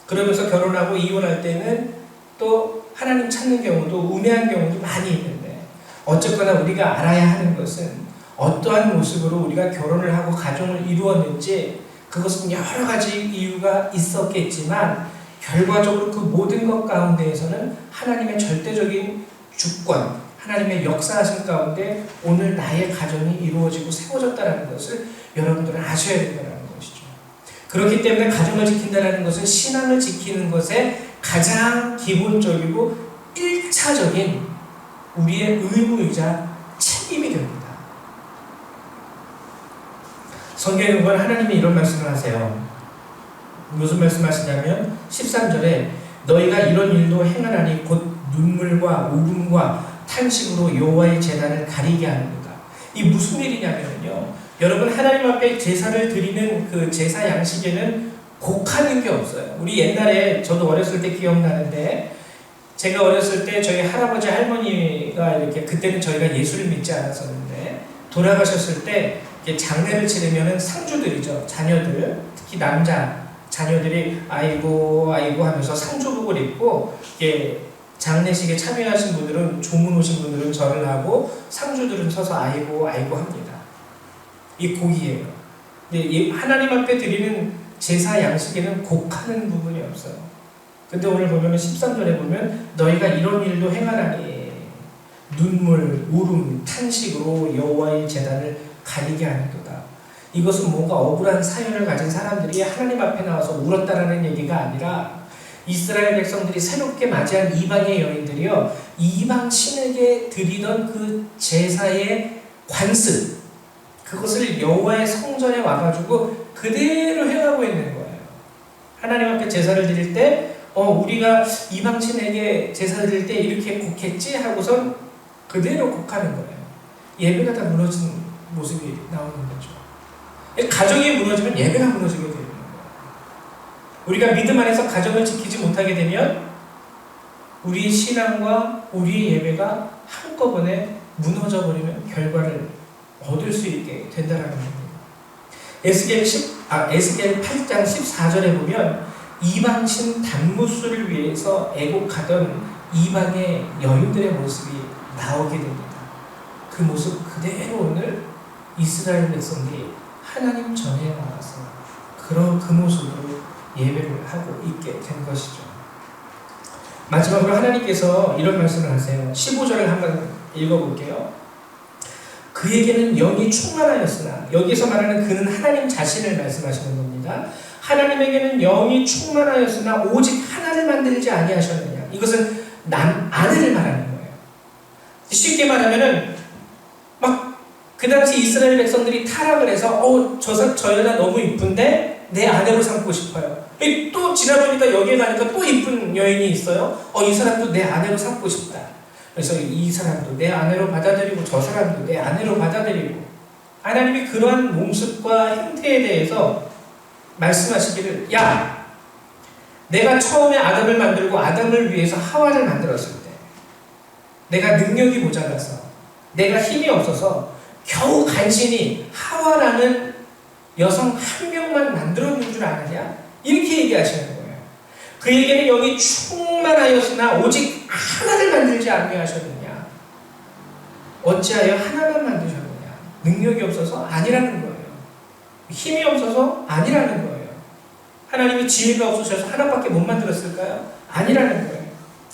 A: 그러면서 결혼하고 이혼할 때는 또 하나님 찾는 경우도 우매한 경우도 많이 있는데 어쨌거나 우리가 알아야 하는 것은 어떠한 모습으로 우리가 결혼을 하고 가정을 이루었는지 그것은 여러 가지 이유가 있었겠지만 결과적으로 그 모든 것 가운데에서는 하나님의 절대적인 주권, 하나님의 역사하신 가운데 오늘 나의 가정이 이루어지고 세워졌다는 것을 여러분들은 아셔야 된다는 것이죠. 그렇기 때문에 가정을 지킨다는 것은 신앙을 지키는 것에 가장 기본적이고 1차적인 우리의 의무이자 책임이 됩니다. 성경에 보면 하나님이 이런 말씀을 하세요. 무슨 말씀하시냐면 13절에 너희가 이런 일도 행하나니 곧 눈물과 오금과 탄식으로 여호와의 제단을 가리게 하는가. 이 무슨 일이냐면요. 여러분 하나님 앞에 제사를 드리는 그 제사 양식에는 곡하는 게 없어요. 우리 옛날에 저도 어렸을 때 기억나는데 제가 어렸을 때 저희 할아버지 할머니가 이렇게 그때는 저희가 예수를 믿지 않았었는데 돌아가셨을 때 장례를 치르면은 상주들이죠. 자녀들 특히 남자 자녀들이 아이고 하면서 상주복을 입고 장례식에 참여하신 분들은 조문 오신 분들은 절을 하고 상주들은 서서 아이고 합니다. 이 곡이에요. 근데 하나님 앞에 드리는 제사 양식에는 곡하는 부분이 없어요. 근데 오늘 보면 13절에 보면 너희가 이런 일도 행하라니 눈물, 울음, 탄식으로 여호와의 제단을 가리게 하는도다. 이것은 뭔가 억울한 사연을 가진 사람들이 하나님 앞에 나와서 울었다라는 얘기가 아니라 이스라엘 백성들이 새롭게 맞이한 이방의 여인들이요, 이방 신에게 드리던 그 제사의 관습, 그것을 여호와의 성전에 와가지고 그대로 행하고 있는 거예요. 하나님 앞에 제사를 드릴 때 우리가 이방 신에게 제사를 드릴 때 이렇게 곡했지 하고선 그대로 곡하는 거예요. 예배가 다 무너진 모습이 나오는 거죠. 가정이 무너지면 예배가 무너지게 되는 거예요. 우리가 믿음 안에서 가정을 지키지 못하게 되면 우리의 신앙과 우리의 예배가 한꺼번에 무너져 버리는 결과를 얻을 수 있게 된다는 겁니다. 에스겔 8장 14절에 보면 이방신 단무술을 위해서 애곡하던 이방의 여인들의 모습이 나오게 됩니다. 그 모습 그대로 오늘 이스라엘 백성들이 하나님 전에 나와서 그 모습으로 예배를 하고 있게 된 것이죠. 마지막으로 하나님께서 이런 말씀을 하세요. 15절을 한번 읽어볼게요. 그에게는 영이 충만하였으나, 여기서 말하는 그는 하나님 자신을 말씀하시는 겁니다. 하나님에게는 영이 충만하였으나 오직 하나를 만들지 아니하셨느냐. 이것은 아내를 말하는 거예요. 쉽게 말하면은 그 당시 이스라엘 백성들이 타락을 해서 저 여자 너무 이쁜데 내 아내로 삼고 싶어요. 또 지나보니까 여기에 가니까 또 이쁜 여인이 있어요. 이 사람도 내 아내로 삼고 싶다. 그래서 이 사람도 내 아내로 받아들이고 저 사람도 내 아내로 받아들이고, 하나님이 그러한 모습과 행태에 대해서 말씀하시기를, 야, 내가 처음에 아담을 만들고 아담을 위해서 하와를 만들었을 때 내가 능력이 모자라서 내가 힘이 없어서 겨우 간신히 하와라는 여성 한 명만 만들었는 줄 아느냐? 이렇게 얘기하시는 거예요. 그에게는 영이 충만하였으나 오직 하나를 만들지 아니하셨느냐? 어찌하여 하나만 만드셨느냐? 능력이 없어서 아니라는 거예요. 힘이 없어서 아니라는 거예요. 하나님이 지혜가 없으셔서 하나밖에 못 만들었을까요? 아니라는 거예요.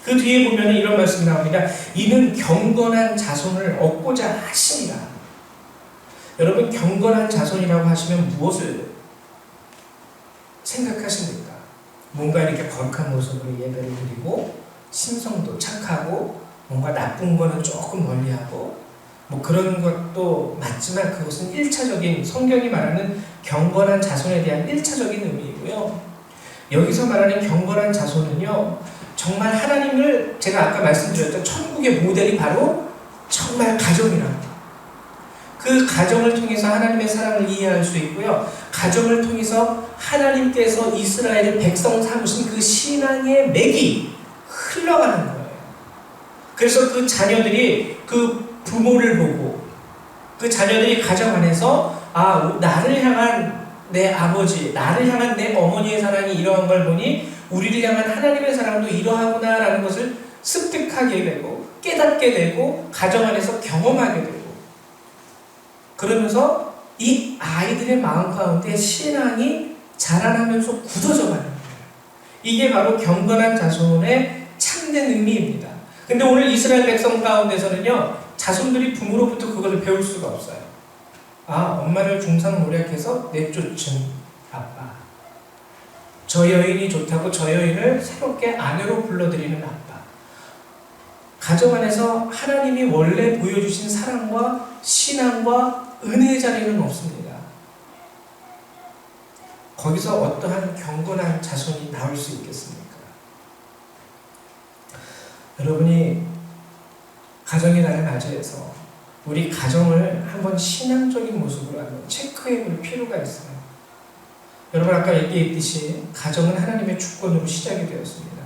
A: 그 뒤에 보면 이런 말씀이 나옵니다. 이는 경건한 자손을 얻고자 하시니라. 여러분, 경건한 자손이라고 하시면 무엇을 생각하십니까? 뭔가 이렇게 거룩한 모습으로 예배를 드리고 심성도 착하고 뭔가 나쁜 거는 조금 멀리하고 그런 것도 맞지만 그것은 1차적인, 성경이 말하는 경건한 자손에 대한 1차적인 의미이고요. 여기서 말하는 경건한 자손은요, 정말 하나님을, 제가 아까 말씀드렸죠, 천국의 모델이 바로 정말 가정이라고. 그 가정을 통해서 하나님의 사랑을 이해할 수 있고요. 가정을 통해서 하나님께서 이스라엘의 백성 삼으신 그 신앙의 맥이 흘러가는 거예요. 그래서 그 자녀들이 그 부모를 보고, 그 자녀들이 가정 안에서 나를 향한 내 아버지, 나를 향한 내 어머니의 사랑이 이러한 걸 보니 우리를 향한 하나님의 사랑도 이러하구나 라는 것을 습득하게 되고 깨닫게 되고 가정 안에서 경험하게 되고, 그러면서 이 아이들의 마음 가운데 신앙이 자라나면서 굳어져 가는 거예요. 이게 바로 경건한 자손의 참된 의미입니다. 근데 오늘 이스라엘 백성 가운데서는요, 자손들이 부모로부터 그것을 배울 수가 없어요. 엄마를 중상모략해서 내쫓은 아빠, 저 여인이 좋다고 저 여인을 새롭게 아내로 불러들이는 아빠. 가정 안에서 하나님이 원래 보여주신 사랑과 신앙과 은혜의 자리는 없습니다. 거기서 어떠한 경건한 자손이 나올 수 있겠습니까? 여러분이 가정의 날을 맞이해서 우리 가정을 한번 신앙적인 모습으로 한번 체크해 볼 필요가 있어요. 여러분, 아까 얘기했듯이 가정은 하나님의 주권으로 시작이 되었습니다.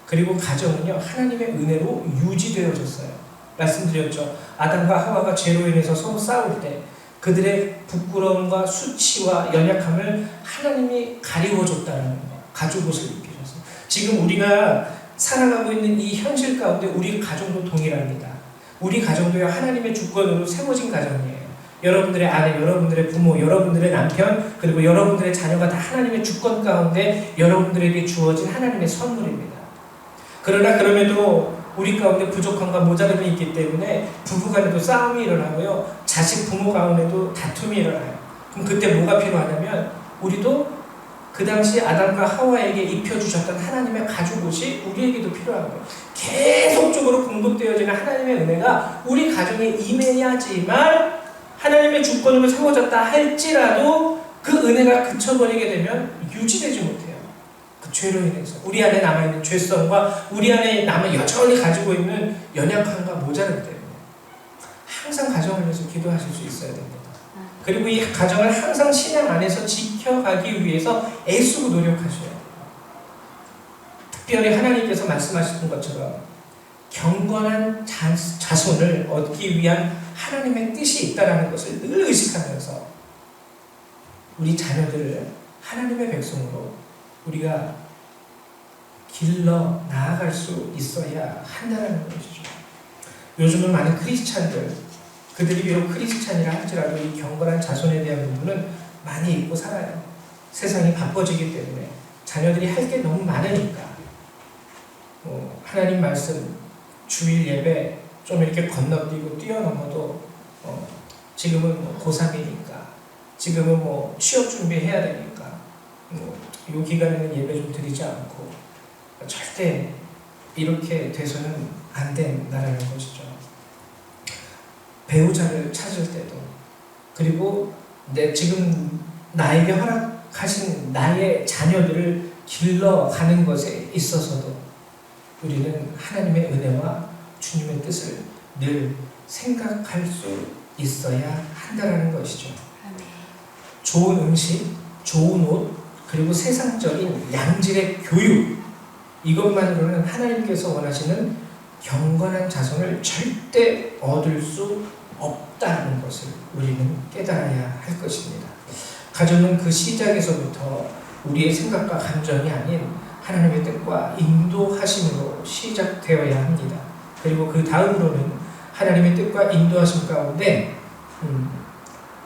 A: 그리고 가정은요, 하나님의 은혜로 유지되어졌어요. 말씀드렸죠. 아담과 하와가 죄로 인해서 서로 싸울 때 그들의 부끄러움과 수치와 연약함을 하나님이 가리워줬다는 거, 가죽옷을 입히셔서. 지금 우리가 살아가고 있는 이 현실 가운데 우리 가정도 동일합니다. 우리 가정도요, 하나님의 주권으로 세워진 가정이에요. 여러분들의 아내, 여러분들의 부모, 여러분들의 남편, 그리고 여러분들의 자녀가 다 하나님의 주권 가운데 여러분들에게 주어진 하나님의 선물입니다. 그러나 그럼에도 우리 가운데 부족함과 모자람이 있기 때문에 부부간에도 싸움이 일어나고요. 자식 부모 가운데도 다툼이 일어나요. 그럼 그때 뭐가 필요하냐면 우리도 그 당시 아담과 하와에게 입혀주셨던 하나님의 가죽옷이 우리에게도 필요한 거예요. 계속적으로 공급되어지는 하나님의 은혜가 우리 가정에 임해야지만 하나님의 주권으로 세워졌다 할지라도 그 은혜가 그쳐버리게 되면 유지되지 못해요. 그 죄로 인해서 우리 안에 남아있는 죄성과 우리 안에 여전히 가지고 있는 연약함과 모자람 때문에 항상 가정을 위해서 기도하실 수 있어야 됩니다. 그리고 이 가정을 항상 신앙 안에서 지켜가기 위해서 애쓰고 노력하셔야 돼요. 특별히 하나님께서 말씀하셨던 것처럼 경건한 자손을 얻기 위한 하나님의 뜻이 있다는 것을 늘 의식하면서 우리 자녀들을 하나님의 백성으로 우리가 길러 나아갈 수 있어야 한다는 것이죠. 요즘은 많은 크리스찬들 그들이 비록 크리스찬이라 할지라도 이 경건한 자손에 대한 부분은 많이 잊고 살아요. 세상이 바빠지기 때문에 자녀들이 할 게 너무 많으니까 하나님 말씀 주일 예배 좀 이렇게 건너뛰고 뛰어넘어도 지금은 고3이니까 지금은 취업 준비해야 되니까 이 기간에는 예배 좀 드리지 않고 절대 이렇게 돼서는 안 된다는 것이죠. 배우자를 찾을 때도 그리고 지금 나에게 허락하신 나의 자녀들을 길러가는 것에 있어서도 우리는 하나님의 은혜와 주님의 뜻을 늘 생각할 수 있어야 한다는 것이죠. 좋은 음식, 좋은 옷, 그리고 세상적인 양질의 교육 이것만으로는 하나님께서 원하시는 경건한 자손을 절대 얻을 수 없다는 것을 우리는 깨달아야 할 것입니다. 가정은 그 시작에서부터 우리의 생각과 감정이 아닌 하나님의 뜻과 인도하심으로 시작되어야 합니다. 그리고 그 다음으로는 하나님의 뜻과 인도하심 가운데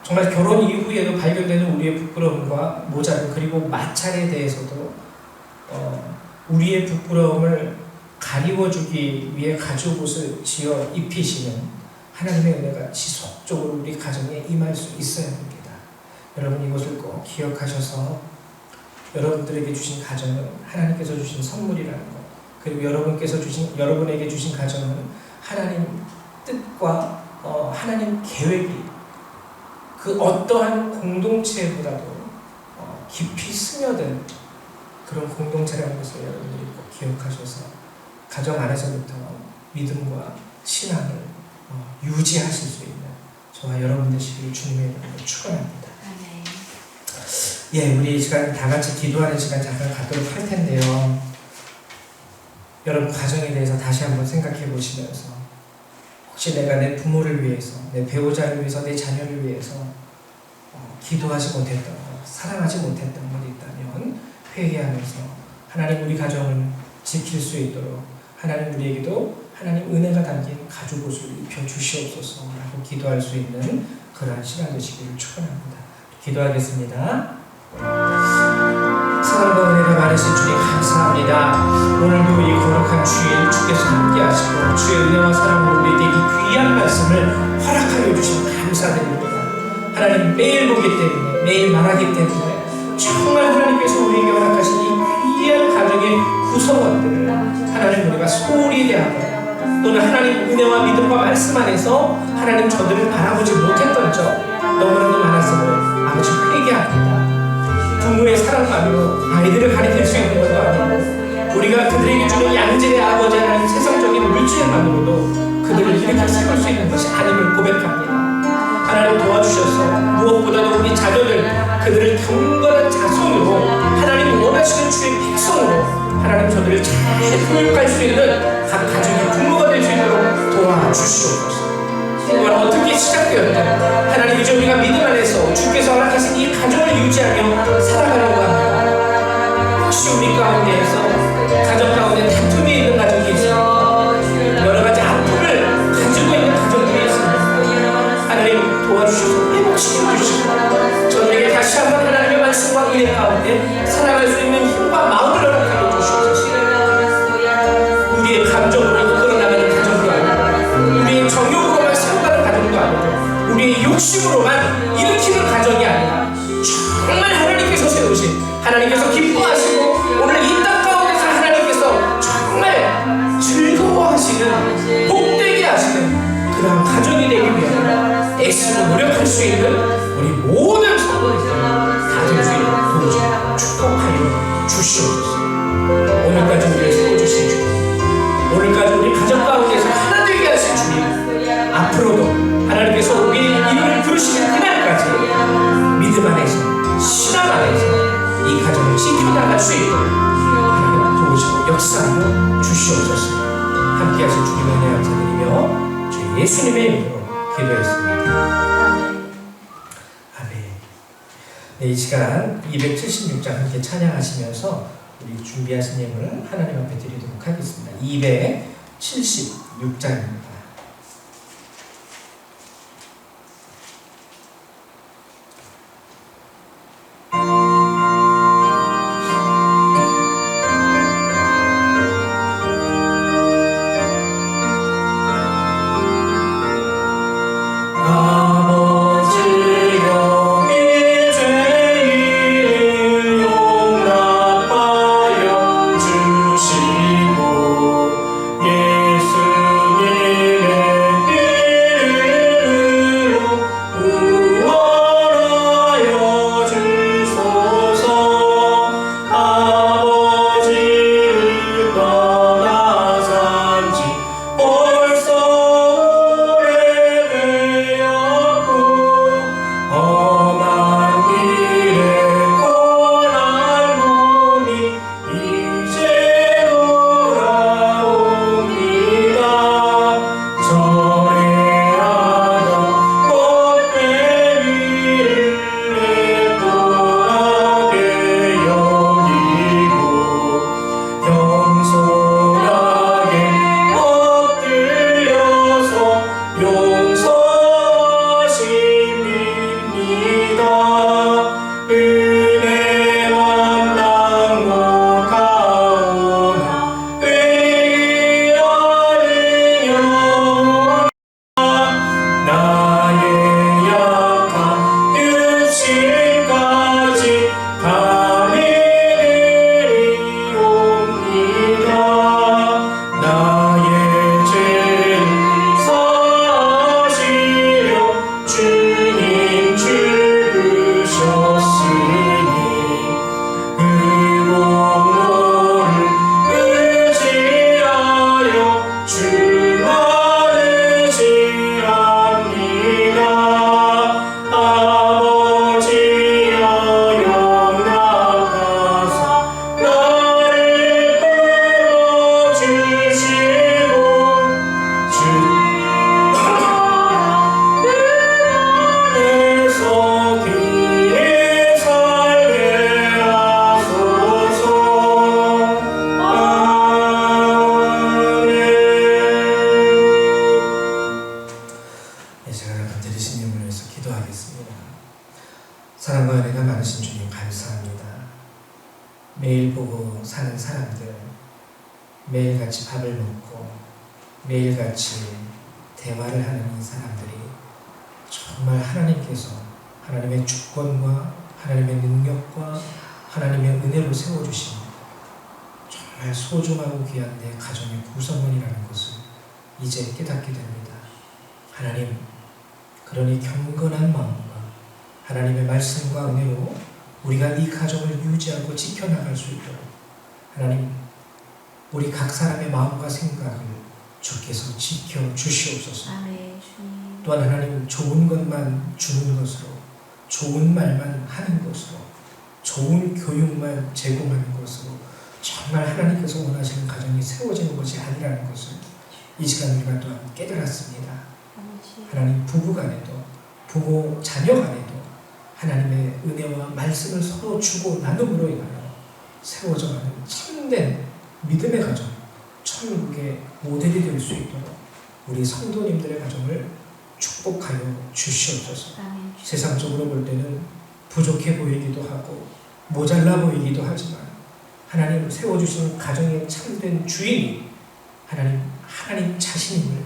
A: 정말 결혼 이후에도 발견되는 우리의 부끄러움과 모자람 그리고 마찰에 대해서도 우리의 부끄러움을 가리워주기 위해 가죽옷을 지어 입히시는 하나님의 은혜가 지속적으로 우리 가정에 임할 수 있어야 합니다. 여러분 이것을 꼭 기억하셔서 여러분들에게 주신 가정은 하나님께서 주신 선물이라는 것 그리고 여러분에게 주신 가정은 하나님 뜻과 하나님 계획이 그 어떠한 공동체보다도 깊이 스며든 그런 공동체라는 것을 여러분들이 꼭 기억하셔서 가정 안에서부터 믿음과 신앙을 유지하실 수 있는 저와 여러분 되시기를 주님의 이름으로 축원합니다. 예, 우리 이 시간 다 같이 기도하는 시간 잠깐 갖도록 할 텐데요. 여러분 가정에 대해서 다시 한번 생각해 보시면서 혹시 내가 내 부모를 위해서, 내 배우자를 위해서, 내 자녀를 위해서 기도하지 못했던 것, 사랑하지 못했던 것이 있다면 회개하면서 하나님 우리 가정을 지킬 수 있도록 하나님 우리에게도 하나님 은혜가 담긴 가죽옷을 입혀 주시옵소서라고 기도할 수 있는 그러한 시간 되시기를 축원합니다. 기도하겠습니다. 사랑과 은혜가 많으신 주님 감사합니다. 오늘도 이 거룩한 주일 주께서 함께 하시고 주의 은혜와 사랑으로 우리에게 이 귀한 말씀을 허락하여 주시면 감사드립니다. 하나님 매일 보기 때문에 매일 말하기 때문에 정말 하나님께서 우리에게 허락하신 이 귀한 가정의 구성원들을 하나님 우리가 소홀히 대하고 또는 하나님 은혜와 믿음과 말씀 안에서 하나님 저들을 바라보지 못했던 적 너무나도 많았음을 아버지 회개합니다. 부모의 사랑만으로 아이들을 가르칠 수 있는 것도 아니고 우리가 그들에게 주는 양질의 아버지 하나님 세상적인 물질만으로도 그들을 일으켜 세울 수 있는 것이 아님을 고백합니다. 하나님 도와주셔서 무엇보다도 우리 자녀들 그들을 경건한 자손으로 하나님 원하시는 주의 백성으로 하나님 저들을 잘 교육할 수 있는 각 가정의 부모가 될 수 있도록 도와주시옵소서. 또한 어떻게 시작되었든 하나님 이제 우리가 믿음 안에서 주께서 허락하신 이 가정을 유지하며 살아가려고 합니다. 혹시 우리 가운데에서 가정 가운데 다툼이 있는 가정이 있습니다. 여러 가지 아픔을 가지고 있는 가정들이 있습니다. 하나님 도와주셔서 욕심으로만 일으키는 가정이 아니라 정말 하나님께서 세우신, 하나님께서 기뻐하시고 오늘 이 땅 가운데서 하나님께서 정말 즐거워하시는, 복되게 하시는 그런 가정이 되기 위해 애쓰고 노력할 수 있는 우리 모든 성도들 다 될 수 있는 도와주시고 축복하여 주시옵소서. 오늘까지 우리를 세워주신 주님, 오늘까지 우리 가정 가운데서 하나 되게 하신 주님, 앞으로도 하나님께서 우리 이름을 부르시는 그날까지 믿음 안에서, 신앙 안에서 이 가정을 지켜나갈 수 있도록 하나님 도우시고 역사하여 주시옵소서. 함께 하신 주님의 은혜 감사드리며 주 예수님의 이름으로 기도했습니다. 아멘. 네, 이 시간 276장 함께 찬양하시면서 우리 준비하신 예물을 하나님 앞에 드리도록 하겠습니다. 276장입니다. 사랑과 은혜가 많으신 주님 감사합니다. 매일 보고 사는 사람들, 매일같이 밥을 먹고 매일같이 대화를 하는 이 사람들이 정말 하나님께서 하나님의 주권과 하나님의 능력과 하나님의 은혜로 세워주신 정말 소중하고 귀한 내 가정의 구성원이라는 것을 이제 깨닫게 됩니다. 하나님, 그러니 경건한 마음과 하나님의 말씀과 은혜로 우리가 이 가정을 유지하고 지켜나갈 수 있도록 하나님, 우리 각 사람의 마음과 생각을 주께서 지켜주시옵소서.
B: 아멘, 주님.
A: 또한 하나님, 좋은 것만 주는 것으로, 좋은 말만 하는 것으로, 좋은 교육만 제공하는 것으로 정말 하나님께서 원하시는 가정이 세워지는 것이 아니라는 것을 이 시간 우리가 또한 깨달았습니다. 하나님, 부부 간에도 부모 자녀 간에도 하나님의 은혜와 말씀을 서로 주고 나눔으로 인하여 세워져가는 참된 믿음의 가정, 천국의 모델이 될 수 있도록 우리 성도님들의 가정을 축복하여 주시옵소서.
B: 아멘.
A: 세상적으로 볼 때는 부족해 보이기도 하고 모자라 보이기도 하지만 하나님 세워주시는 가정의 참된 주인이 하나님 자신임을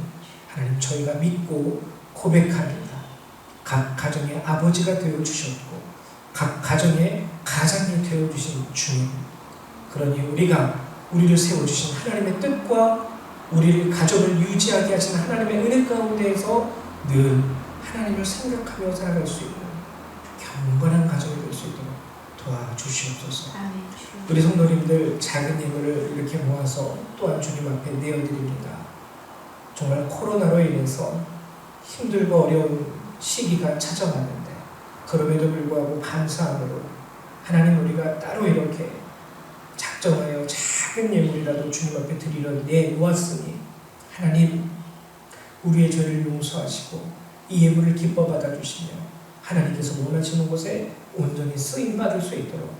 A: 하나님 저희가 믿고 고백합니다. 각 가정의 아버지가 되어 주셨고 각 가정의 가장이 되어 주신 주님, 그러니 우리를 세워 주신 하나님의 뜻과 우리를 가정을 유지하게 하신 하나님의 은혜 가운데에서 늘 하나님을 생각하며 살아갈 수 있는 경건한 가정이 될 수 있도록 도와주시옵소서.
B: 아멘.
A: 우리 성도님들 작은 예물을 이렇게 모아서 또한 주님 앞에 내어드립니다. 정말 코로나로 인해서 힘들고 어려운 시기가 찾아왔는데 그럼에도 불구하고 감사함으로 하나님 우리가 따로 이렇게 작정하여 작은 예물이라도 주님 앞에 드리려 내놓았으니 하나님 우리의 죄를 용서하시고 이 예물을 기뻐 받아주시며 하나님께서 원하시는 곳에 온전히 쓰임받을 수 있도록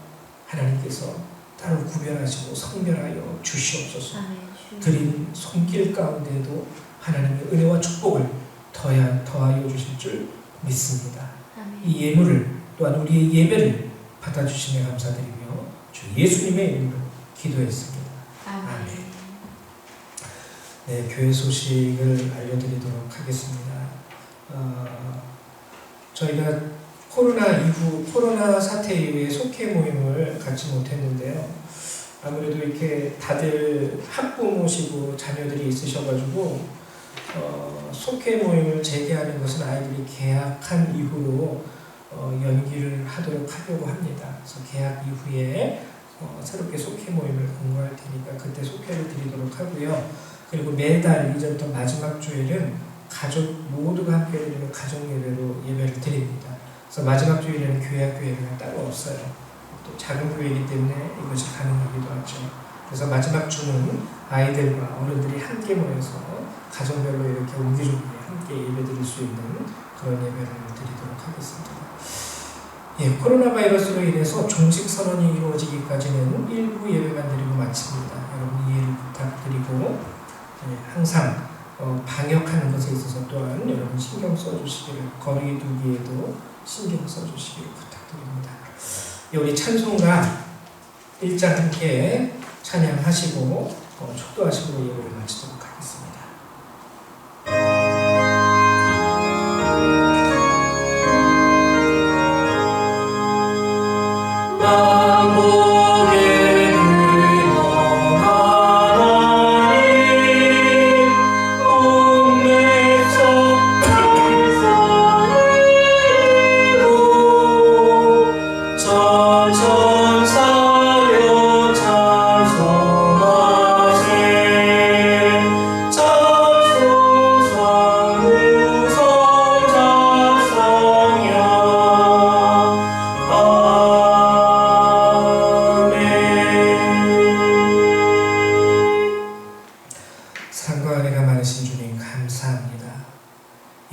A: 하나님께서 따로 구별하시고 성별하여 주시옵소서.
B: 아멘.
A: 드린 손길 가운데에도 하나님의 은혜와 축복을 더하여 주실 줄 믿습니다.
B: 아멘.
A: 이 예물을 또한 우리의 예배를 받아주심에 감사드리며 주 예수님의 이름으로 기도했습니다.
B: 아멘.
A: 네, 교회 소식을 알려드리도록 하겠습니다. 저희가 코로나 사태 이후에 속회 모임을 갖지 못했는데요. 아무래도 이렇게 다들 학부모시고 자녀들이 있으셔가지고 속회 모임을 재개하는 것은 아이들이 개학한 이후로 연기를 하려고 합니다. 그래서 개학 이후에 새롭게 속회 모임을 공고할 테니까 그때 속회를 드리도록 하고요. 그리고 매달 이제부터 마지막 주일은 가족 모두가 함께 드리는 가족 예배로 예배를 드립니다. 그래서 마지막 주일에는 교회와 예배가 따로 없어요. 또 작은 교회이기 때문에 이것이 가능하기도 하죠. 그래서 마지막 주는 아이들과 어른들이 함께 모여서 가정별로 이렇게 옹기종기 함께 예배 드릴 수 있는 그런 예배를 드리도록 하겠습니다. 예, 코로나 바이러스로 인해서 종식 선언이 이루어지기까지는 일부 예배만 드리고 마칩니다. 여러분 이해를 부탁드리고 항상 방역하는 것에 있어서 또한 여러분 신경 써주시기를, 거리 두기에도 신경 써주시기를 부탁드립니다. 우리 찬송가 1장 함께 찬양하시고 축도하시고 예배를 마치도록 하겠습니다.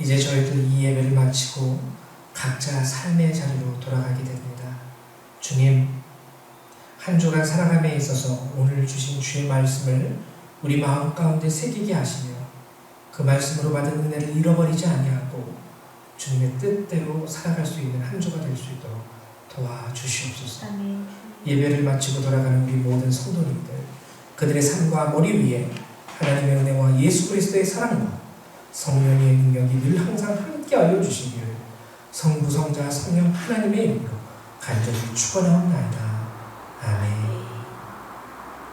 A: 이제 저희들 이 예배를 마치고 각자 삶의 자리로 돌아가게 됩니다. 주님, 한 주간 살아감에 있어서 오늘 주신 주의 말씀을 우리 마음 가운데 새기게 하시며 그 말씀으로 받은 은혜를 잃어버리지 아니하고 주님의 뜻대로 살아갈 수 있는 한 주가 될 수 있도록 도와주시옵소서.
B: 아멘.
A: 예배를 마치고 돌아가는 우리 모든 성도님들, 그들의 삶과 머리 위에 하나님의 은혜와 예수 그리스도의 사랑과 성령의 능력이 늘 항상 함께하여 주시기를 성부 성자 성령 하나님의 이름으로 간절히 축원하옵나이다. 아멘.